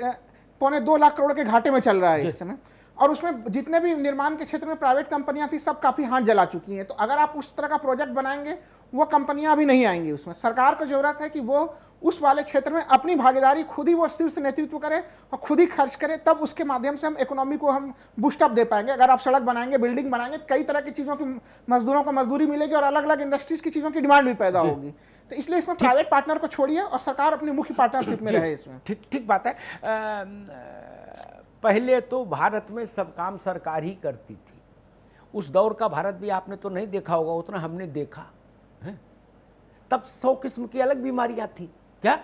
2.25 लाख करोड़ के घाटे में चल रहा है इस समय। और उसमें जितने भी निर्माण के क्षेत्र में प्राइवेट कंपनियां थी सब काफ़ी हाथ जला चुकी हैं। तो अगर आप उस तरह का प्रोजेक्ट बनाएंगे, वो कंपनियां अभी नहीं आएंगी उसमें। सरकार को जरूरत है कि वो उस वाले क्षेत्र में अपनी भागीदारी खुद ही वो शीर्ष नेतृत्व करे और खुद ही खर्च करे, तब उसके माध्यम से हम इकोनॉमी को हम बूस्टअप दे पाएंगे। अगर आप सड़क बनाएंगे, बिल्डिंग बनाएंगे, कई तरह की चीज़ों की मजदूरों को मजदूरी मिलेगी और अलग अलग इंडस्ट्रीज की चीज़ों की डिमांड भी पैदा होगी। तो इसलिए इसमें प्राइवेट पार्टनर को छोड़िए और सरकार अपनी मुख्य पार्टनरशिप में रहे इसमें। ठीक बात है। पहले तो भारत में सब काम सरकार ही करती थी। उस दौर का भारत भी आपने तो नहीं देखा होगा, उतना हमने देखा है। तब 100 किस्म की अलग बीमारियां थी। क्या?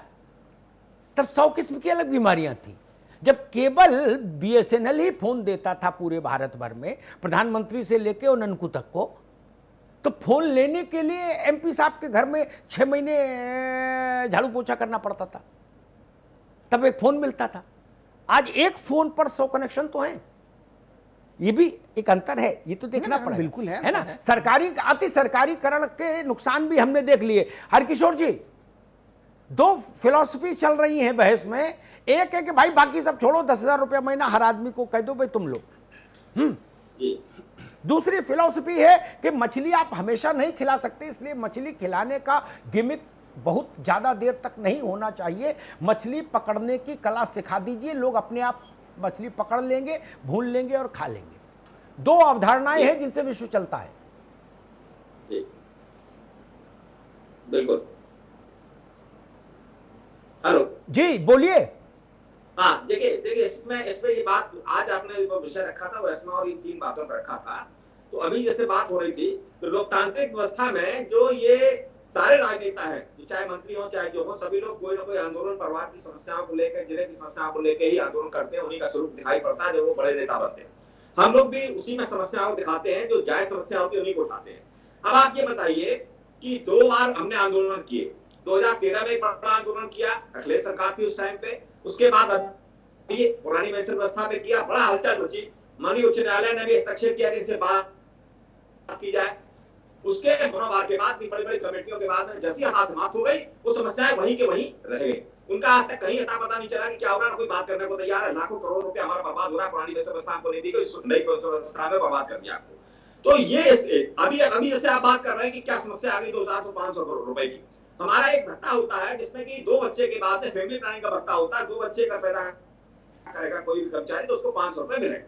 तब 100 किस्म की अलग बीमारियां थी। जब केवल बीएसएनएल ही फोन देता था पूरे भारत भर में, प्रधानमंत्री से लेके और ननकू तक को, तो फोन लेने के लिए एमपी साहब के घर में 6 महीने झाड़ू पोछा करना पड़ता था, तब एक फोन मिलता था। आज एक फोन पर 100 कनेक्शन तो हैं। ये भी एक अंतर है, ये तो देखना पड़ेगा। बिल्कुल है ना। सरकारी अति सरकारीकरण के नुकसान भी हमने देख लिए। हरकिशोर जी, 2 फिलॉसफी चल रही हैं बहस में। एक है कि भाई बाकी सब छोड़ो, 10,000 रुपया महीना हर आदमी को कह दो भाई तुम लो। दूसरी फिलॉसफी है कि मछली आप हमेशा नहीं खिला सकते, इसलिए मछली खिलाने का गिमिक बहुत ज़्यादा देर तक नहीं होना चाहिए। मछली पकड़ने की कला सिखा दीजिए, लोग अपने आप मछली पकड़ लेंगे, भून लेंगे और खा लेंगे। 2 अवधारणाएं हैं जिनसे विश्व चलता है। बिल्कुल। हेलो जी, बोलिए। हाँ, देखिए इसमें ये बात आज आपने जो विषय रखा था वो इसमें और इन 3 बातों पर रखा था। तो अभी जैसे बात हो रही थी, तो लोकतांत्रिक व्यवस्था में जो ये सारे राजनेता हैं, चाहे मंत्री हो चाहे जो हो, सभी लोग कोई ना कोई आंदोलन परिवार की समस्याओं को लेकर, जिले की समस्याओं को लेकर ही आंदोलन करते हैं। उन्हीं का स्वरूप दिखाई पड़ता है जब वो बड़े नेता बनते हैं। हम लोग भी उसी में समस्याओं दिखाते हैं, जो जायज समस्या होती है उन्हीं को उठाते हैं। अब आप ये बताइए कि 2 बार हमने आंदोलन किए। 2013 में एक बड़ा आंदोलन किया, अखिलेश सरकार थी उस टाइम पे। उसके बाद ये पुरानी पेंशन व्यवस्था पे किया, बड़ा हलचल मची। माननीय उच्च न्यायालय ने भी हस्तक्षेप किया कि इनसे बात की जाए। उसके दोनों बार के बाद बड़ी बड़ी कमेटियों के बाद जैसी हमारी समाप्त हो गई, वो समस्याएं वहीं के वहीं रह गई। उनका आज तक कहीं अता पता नहीं चला कि क्या हो रहा है, कोई बात करने को तैयार है। लाखों करोड़ रुपया हमारा बर्बाद हो रहा है, पुरानी पेंशन व्यवस्था हमको नहीं दी गई, नई पेंशन व्यवस्था में बर्बाद कर दिया आपको। तो ये अभी जैसे आप बात कर रहे हैं कि क्या समस्या आ गई 2,500 करोड़ रुपए की। हमारा एक भत्ता होता है जिसमें कि 2 बच्चे के बाद में फैमिली प्लानिंग का भत्ता होता है। 2 बच्चे का पैदा करेगा कोई भी कर्मचारी तो उसको 500 रुपए मिलेगा।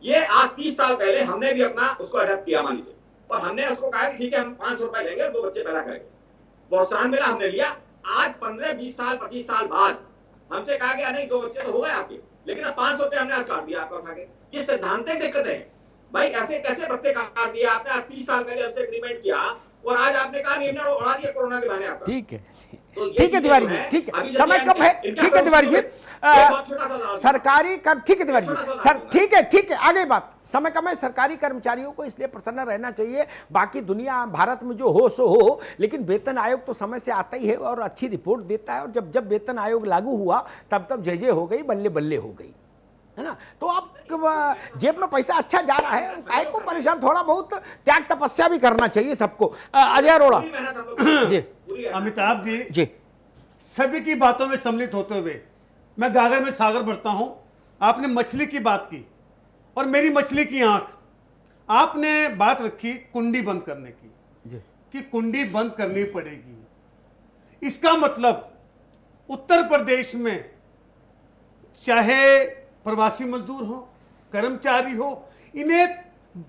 ये आज 30 साल पहले हमने भी अपना उसको अडॉप्ट किया, मान लीजिए, और हमने उसको कहा कि ठीक है हम 500 रुपए लेंगे और 2 बच्चे पैदा करेंगे। प्रोत्साहन मिला, हमने लिया। आज 15, 20 साल, 25 साल बाद हमसे कहा गया नहीं 2 बच्चे तो हो गए आपके, लेकिन अब 500 रुपए हमने आज काट दिया आपका उठा के। ये सिद्धांतिक दिक्कत है भाई, ऐसे कैसे बच्चे काट दिया आपने? आज 30 साल पहले हमसे एग्रीमेंट किया और आज आपने कहा नहीं हमने उड़ा दिया कोरोना के बहाने आपका। ठीक है, ठीक है तिवारी जी, ठीक है, समय कम है। ठीक है तिवारी जी, सरकारी कर, ठीक है तिवारी जी, सर ठीक है, आगे बात। समय कम है। सरकारी कर्मचारियों को इसलिए प्रसन्न रहना चाहिए, बाकी दुनिया भारत में जो हो सो हो, लेकिन वेतन आयोग तो समय से आता ही है और अच्छी रिपोर्ट देता है। और जब वेतन आयोग लागू हुआ तब जय हो गई, बल्ले बल्ले हो गई, है ना। तो अब जेब में पैसा अच्छा जा रहा है, काहे को परेशान, थोड़ा बहुत त्याग तपस्या भी करना चाहिए सबको। अजय अरोड़ा जी। अमिताभ जी, जी, सभी की बातों में सम्मिलित होते हुए मैं गागर में सागर भरता हूं। आपने मछली की बात की और मेरी मछली की आंख। आपने बात रखी कुंडी बंद करने की कि कुंडी बंद करनी पड़ेगी। इसका मतलब उत्तर प्रदेश में चाहे प्रवासी मजदूर हो, कर्मचारी हो, इन्हें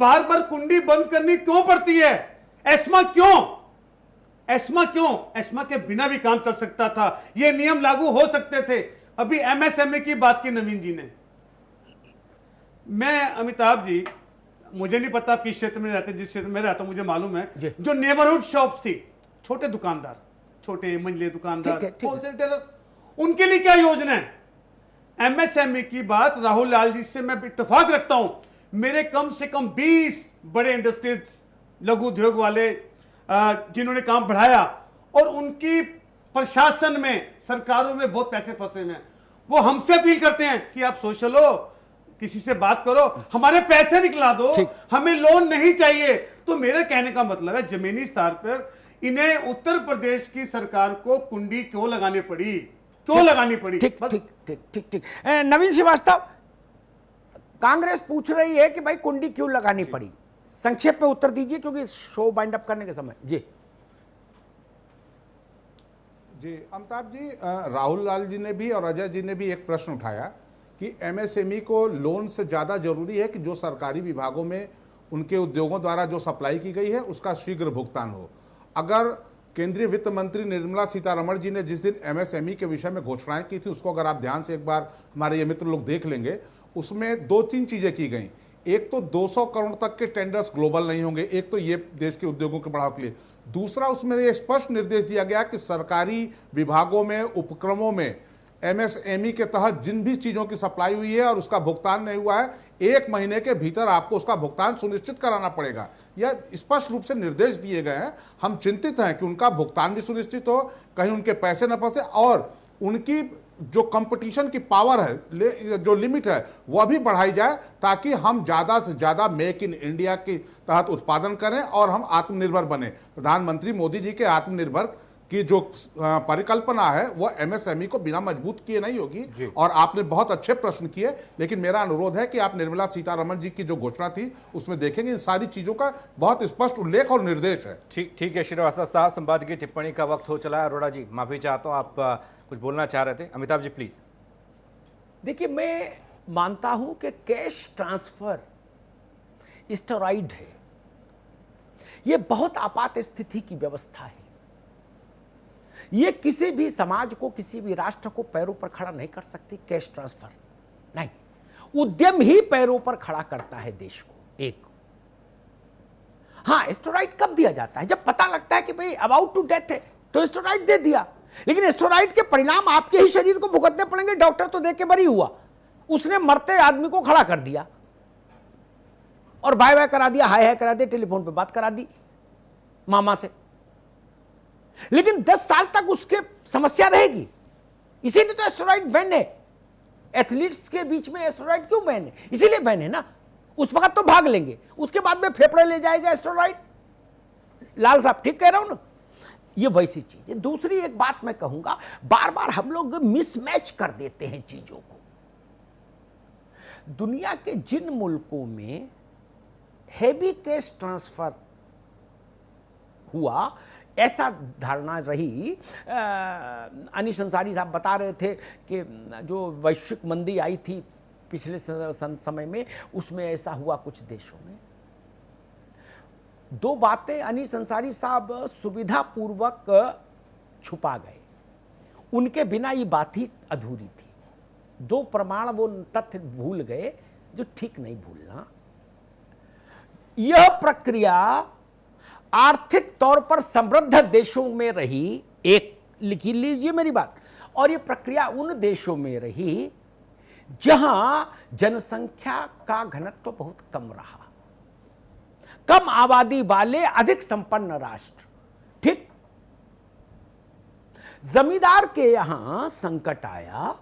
बार बार कुंडी बंद करनी क्यों पड़ती है? एस्मा क्यों? एस्मा क्यों? एस्मा के बिना भी काम चल सकता था, ये नियम लागू हो सकते थे। अभी एमएसएमई की बात की नवीन जी ने। मैं अमिताभ जी, मुझे नहीं पता आप किस क्षेत्र में रहते, जिस क्षेत्र में रहता हूं मुझे मालूम है, जो नेबरहुड शॉप्स थी, छोटे दुकानदार, छोटे मंझले दुकानदार, होलसेल टेलर, उनके लिए क्या योजना है? एमएसएमई की बात राहुल लाल जी से मैं इत्तेफाक रखता हूं। मेरे कम से कम 20 बड़े इंडस्ट्रीज, लघु उद्योग वाले जिन्होंने काम बढ़ाया, और उनकी प्रशासन में, सरकारों में बहुत पैसे फंसे हुए हैं, वो हमसे अपील करते हैं कि आप सोशल हो, किसी से बात करो, हमारे पैसे निकला दो, हमें लोन नहीं चाहिए। तो मेरे कहने का मतलब है, जमीनी स्तर पर इन्हें उत्तर प्रदेश की सरकार को कुंडी क्यों लगानी पड़ी? क्यों लगानी पड़ी? ठीक ठीक ठीक ठीक ठीक। नवीन श्रीवास्तव, कांग्रेस पूछ रही है कि भाई कुंडी क्यों लगानी पड़ी? संक्षेप में उत्तर दीजिए, क्योंकि शो वाइंड अप करने के समय। जी जी अमिताभ जी, राहुल लाल जी ने भी और अजय जी ने भी एक प्रश्न उठाया कि एमएसएमई को लोन से ज़्यादा जरूरी है कि जो सरकारी विभागों में उनके उद्योगों द्वारा जो सप्लाई की गई है उसका शीघ्र भुगतान हो। अगर केंद्रीय वित्त मंत्री निर्मला सीतारमण जी ने जिस दिन एमएसएमई के विषय में घोषणाएं की थी, उसको अगर आप ध्यान से एक बार हमारे ये मित्र लोग देख लेंगे, उसमें 2-3 चीज़ें की गई। एक तो 200 करोड़ तक के टेंडर्स ग्लोबल नहीं होंगे, एक तो ये देश के उद्योगों के बढ़ाव के लिए। दूसरा, उसमें ये स्पष्ट निर्देश दिया गया कि सरकारी विभागों में, उपक्रमों में एमएसएमई के तहत जिन भी चीज़ों की सप्लाई हुई है और उसका भुगतान नहीं हुआ है, 1 महीने के भीतर आपको उसका भुगतान सुनिश्चित कराना पड़ेगा। यह स्पष्ट रूप से निर्देश दिए गए हैं। हम चिंतित हैं कि उनका भुगतान भी सुनिश्चित हो, कहीं उनके पैसे न फंसे, और उनकी जो कंपटीशन की पावर है, जो लिमिट है, वह भी बढ़ाई जाए, ताकि हम ज़्यादा से ज़्यादा मेक इन इंडिया के तहत उत्पादन करें और हम आत्मनिर्भर बने। प्रधानमंत्री मोदी जी के आत्मनिर्भर की जो परिकल्पना है वह एमएसएमई को बिना मजबूत किए नहीं होगी। और आपने बहुत अच्छे प्रश्न किए, लेकिन मेरा अनुरोध है कि आप निर्मला सीतारमण जी की जो घोषणा थी उसमें देखेंगे इन सारी चीजों का बहुत स्पष्ट उल्लेख और निर्देश है। ठीक है श्रीवास्तव साहब, संपादकीय टिप्पणी का वक्त हो चला है। अरोड़ा जी, माफी चाहता हूँ, आप कुछ बोलना चाह रहे थे। अमिताभ जी प्लीज। देखिए, मैं मानता हूं कि कैश ट्रांसफर स्टेरॉइड है, यह बहुत आपात स्थिति की व्यवस्था है। ये किसी भी समाज को, किसी भी राष्ट्र को पैरों पर खड़ा नहीं कर सकती। कैश ट्रांसफर नहीं, उद्यम ही पैरों पर खड़ा करता है देश को। एक हाँ, स्टेरॉइड कब दिया जाता है? जब पता लगता है कि भाई अबाउट टू डेथ है तो स्टेरॉइड दे दिया, लेकिन स्टेरॉइड के परिणाम आपके ही शरीर को भुगतने पड़ेंगे। डॉक्टर तो देख के बरी हुआ, उसने मरते आदमी को खड़ा कर दिया और बाय बाय करा दिया, हाय हाय करा दिया, टेलीफोन पे बात करा दी मामा से, लेकिन 10 साल तक उसके समस्या रहेगी। इसीलिए तो एस्टेरॉइड बैन है। एथलीट्स के बीच में एस्टेरॉइड क्यों बैन है? इसीलिए बैन है ना। उस वक्त तो भाग लेंगे, उसके बाद में फेफड़े ले जाएगा एस्टेरॉइड। लाल साहब ठीक कह रहा हूं ना, ये वैसी चीज है। दूसरी एक बात मैं कहूंगा, बार बार हम लोग मिसमैच कर देते हैं चीजों को। दुनिया के जिन मुल्कों में हैवी कैश ट्रांसफर हुआ, ऐसा धारणा रही, अनीश अंसारी साहब बता रहे थे कि जो वैश्विक मंदी आई थी पिछले समय में, उसमें ऐसा हुआ कुछ देशों में। 2 बातें अनीश अंसारी साहब सुविधापूर्वक छुपा गए, उनके बिना ये बात ही अधूरी थी। 2 प्रमाण वो तथ्य भूल गए जो ठीक नहीं भूलना। यह प्रक्रिया आर्थिक तौर पर समृद्ध देशों में रही, एक लिख लीजिए मेरी बात, और यह प्रक्रिया उन देशों में रही जहां जनसंख्या का घनत्व बहुत कम रहा, कम आबादी वाले अधिक संपन्न राष्ट्र। ठीक, जमींदार के यहां संकट आया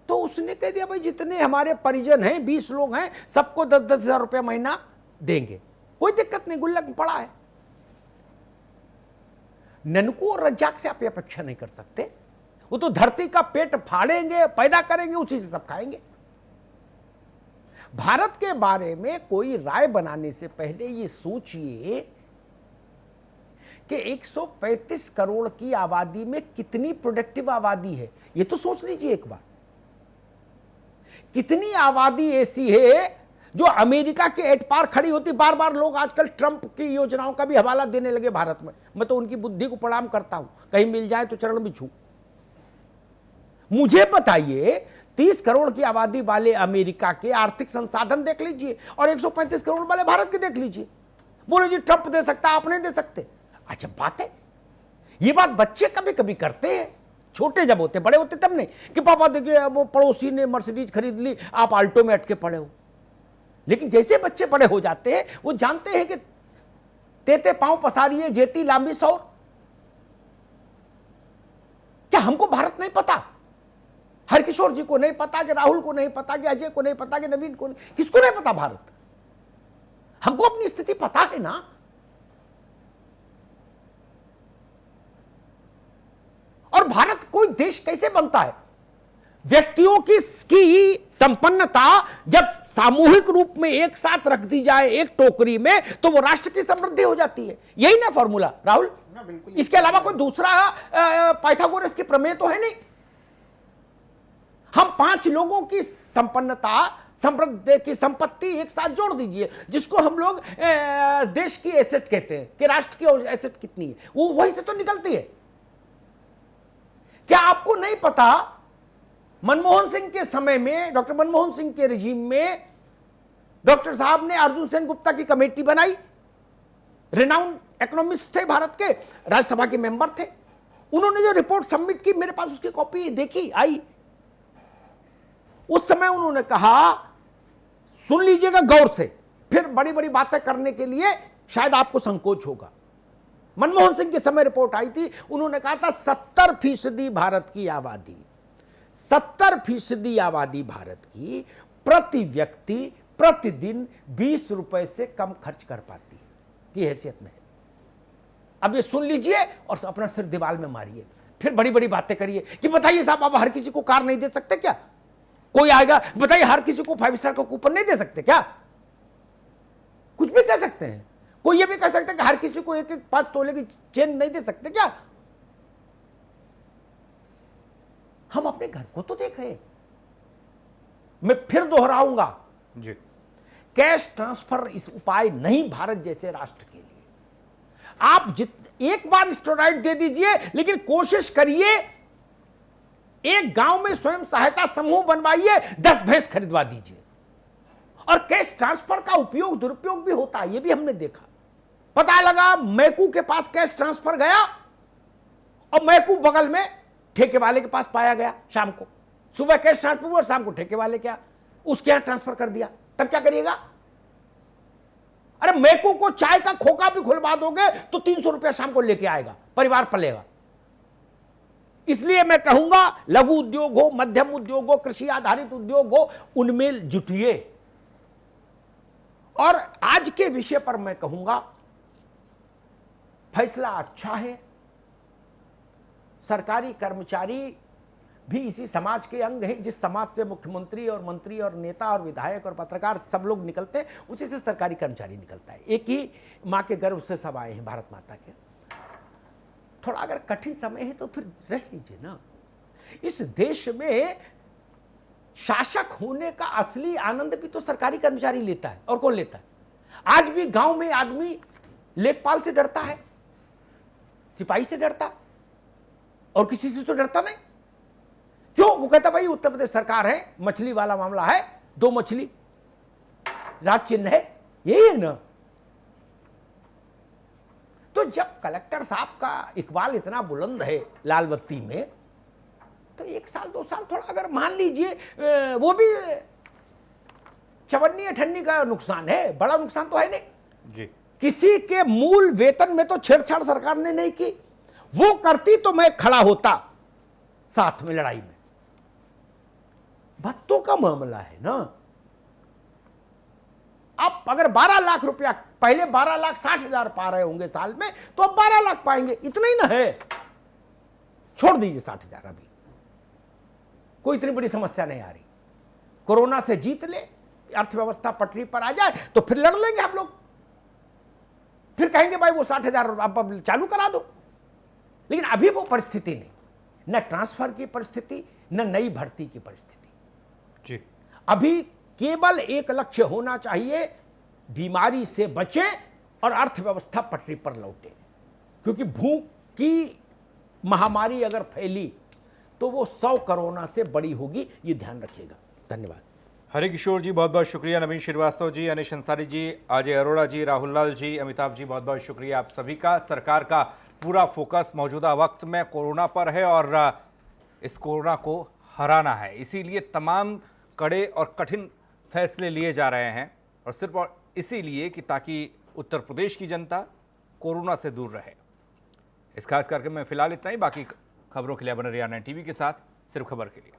तो उसने कह दिया भाई जितने हमारे परिजन हैं, 20 लोग हैं, सबको 10-10 हजार रुपया महीना देंगे, कोई दिक्कत नहीं, गुल्लक पड़ा है। ननको और रज्जाक से आप अपेक्षा नहीं कर सकते, वो तो धरती का पेट फाड़ेंगे, पैदा करेंगे, उसी से सब खाएंगे। भारत के बारे में कोई राय बनाने से पहले ये सोचिए कि 135 करोड़ की आबादी में कितनी प्रोडक्टिव आबादी है, ये तो सोच लीजिए एक बार। कितनी आबादी ऐसी है जो अमेरिका के एट पार खड़ी होती। बार बार लोग आजकल ट्रंप की योजनाओं का भी हवाला देने लगे भारत में। मैं तो उनकी बुद्धि को प्रणाम करता हूं, कहीं मिल जाए तो चरण बिछू। मुझे बताइए 30 करोड़ की आबादी वाले अमेरिका के आर्थिक संसाधन देख लीजिए और 135 करोड़ वाले भारत के देख लीजिए। बोले जी ट्रंप दे सकता, आप नहीं दे सकते। अच्छा बात है, ये बात बच्चे कभी कभी करते हैं, छोटे जब होते, बड़े होते तब नहीं कि पापा देखिए वो पड़ोसी ने मर्सिडीज खरीद ली, आप आल्टो में अटके पड़े हो। लेकिन जैसे बच्चे बड़े हो जाते हैं वो जानते हैं कि तेते पांव पसारिए जेती लांबी सौर। क्या हमको भारत नहीं पता? हरकिशोर जी को नहीं पता, कि राहुल को नहीं पता, कि अजय को नहीं पता, कि नवीन को नहीं, किसको नहीं पता भारत? हमको अपनी स्थिति पता है ना। और भारत कोई देश कैसे बनता है? व्यक्तियों की संपन्नता जब सामूहिक रूप में एक साथ रख दी जाए एक टोकरी में, तो वो राष्ट्र की समृद्धि हो जाती है। यही ना फॉर्मूला राहुल? इसके अलावा कोई दूसरा पाइथागोरस की प्रमेय तो है नहीं। हम 5 लोगों की संपन्नता, समृद्धि की संपत्ति एक साथ जोड़ दीजिए, जिसको हम लोग देश की एसेट कहते हैं कि राष्ट्र की एसेट कितनी है, वो वहीं से तो निकलती है। क्या आपको नहीं पता मनमोहन सिंह के समय में, डॉक्टर मनमोहन सिंह के रिजीम में डॉक्टर साहब ने अर्जुन सेन गुप्ता की कमेटी बनाई, रिनाउंड इकोनॉमिस्ट थे भारत के, राज्यसभा के मेंबर थे। उन्होंने जो रिपोर्ट सबमिट की, मेरे पास उसकी कॉपी देखी आई। उस समय उन्होंने कहा, सुन लीजिएगा गौर से, फिर बड़ी बड़ी बातें करने के लिए शायद आपको संकोच होगा। मनमोहन सिंह के समय रिपोर्ट आई थी, उन्होंने कहा था 70% भारत की आबादी, 70% आबादी भारत की प्रति व्यक्ति प्रतिदिन 20 रुपए से कम खर्च कर पाती है की हैसियत में है। अब ये सुन लीजिए और अपना सिर दीवार में मारिए, फिर बड़ी बड़ी बातें करिए कि बताइए साहब आप हर किसी को कार नहीं दे सकते क्या? कोई आएगा बताइए हर किसी को 5 स्टार का कूपन नहीं दे सकते क्या? कुछ भी कह सकते हैं। कोई ये भी कह सकता है कि हर किसी को 1-5 तोले की चेन नहीं दे सकते क्या? हम अपने घर को तो देखें। मैं फिर दोहराऊंगा जी, कैश ट्रांसफर इस उपाय नहीं भारत जैसे राष्ट्र के लिए। आप एक बार स्टेरॉइड दे दीजिए, लेकिन कोशिश करिए एक गांव में स्वयं सहायता समूह बनवाइए, 10 भैंस खरीदवा दीजिए। और कैश ट्रांसफर का उपयोग दुरुपयोग भी होता है, यह भी हमने देखा। पता लगा मैकू के पास कैश ट्रांसफर गया और मैकू बगल में ठेके वाले के पास पाया गया। शाम को सुबह कैश ट्रांसफर हुआ और शाम को ठेके वाले क्या उसके यहां ट्रांसफर कर दिया। तब क्या करिएगा? अरे मैकू को चाय का खोखा भी खुलवा दोगे तो 300 रुपया शाम को लेके आएगा, परिवार पलेगा। इसलिए मैं कहूंगा लघु उद्योग हो, मध्यम उद्योग हो, कृषि आधारित उद्योग हो, उनमें जुटिए। और आज के विषय पर मैं कहूंगा फैसला अच्छा है। सरकारी कर्मचारी भी इसी समाज के अंग हैं। जिस समाज से मुख्यमंत्री और मंत्री और नेता और विधायक और पत्रकार सब लोग निकलते हैं, उसी से सरकारी कर्मचारी निकलता है। एक ही मां के गर्भ से सब आए हैं भारत माता के। थोड़ा अगर कठिन समय है तो फिर रह लीजिए ना। इस देश में शासक होने का असली आनंद भी तो सरकारी कर्मचारी लेता है। और कौन लेता है? आज भी गांव में आदमी लेखपाल से डरता है, सिपाही से डरता, और किसी से तो डरता नहीं। क्यों? वो कहता भाई उत्तर प्रदेश सरकार है, मछली वाला मामला है, 2 मछली राज चिन्ह है, यही है ना। तो जब कलेक्टर साहब का इकबाल इतना बुलंद है लाल बत्ती में, तो 1 साल 2 साल थोड़ा अगर मान लीजिए, वो भी चवन्नी अठन्नी का नुकसान है, बड़ा नुकसान तो है नहीं जी। किसी के मूल वेतन में तो छेड़छाड़ सरकार ने नहीं की। वो करती तो मैं खड़ा होता साथ में लड़ाई में। भत्तों का मामला है ना। अब अगर 12 लाख रुपया, पहले 12,60,000 पा रहे होंगे साल में, तो अब 12 लाख पाएंगे, इतना ही ना है। छोड़ दीजिए 60,000, अभी कोई इतनी बड़ी समस्या नहीं आ रही। कोरोना से जीत ले, अर्थव्यवस्था पटरी पर आ जाए तो फिर लड़ लेंगे हम लोग। फिर कहेंगे भाई वो 60,000 अब चालू करा दो। लेकिन अभी वो परिस्थिति नहीं, न ट्रांसफर की परिस्थिति, न नई भर्ती की परिस्थिति जी। अभी केवल एक लक्ष्य होना चाहिए, बीमारी से बचें और अर्थव्यवस्था पटरी पर लौटे। क्योंकि भूख की महामारी अगर फैली तो वो 100 कोरोना से बड़ी होगी, ये ध्यान रखिएगा। धन्यवाद। हरि किशोर जी बहुत बहुत शुक्रिया, नवीन श्रीवास्तव जी, अनिश अंसारी जी, अजय अरोड़ा जी, राहुल लाल जी, अमिताभ जी, बहुत बहुत शुक्रिया आप सभी का। सरकार का पूरा फोकस मौजूदा वक्त में कोरोना पर है और इस कोरोना को हराना है, इसीलिए तमाम कड़े और कठिन फैसले लिए जा रहे हैं, और सिर्फ और इसीलिए कि ताकि उत्तर प्रदेश की जनता कोरोना से दूर रहे। इस खास कार्यक्रम में फिलहाल इतना ही। बाकी खबरों के लिए बने रहिए 9 टीवी के साथ, सिर्फ खबर के लिए।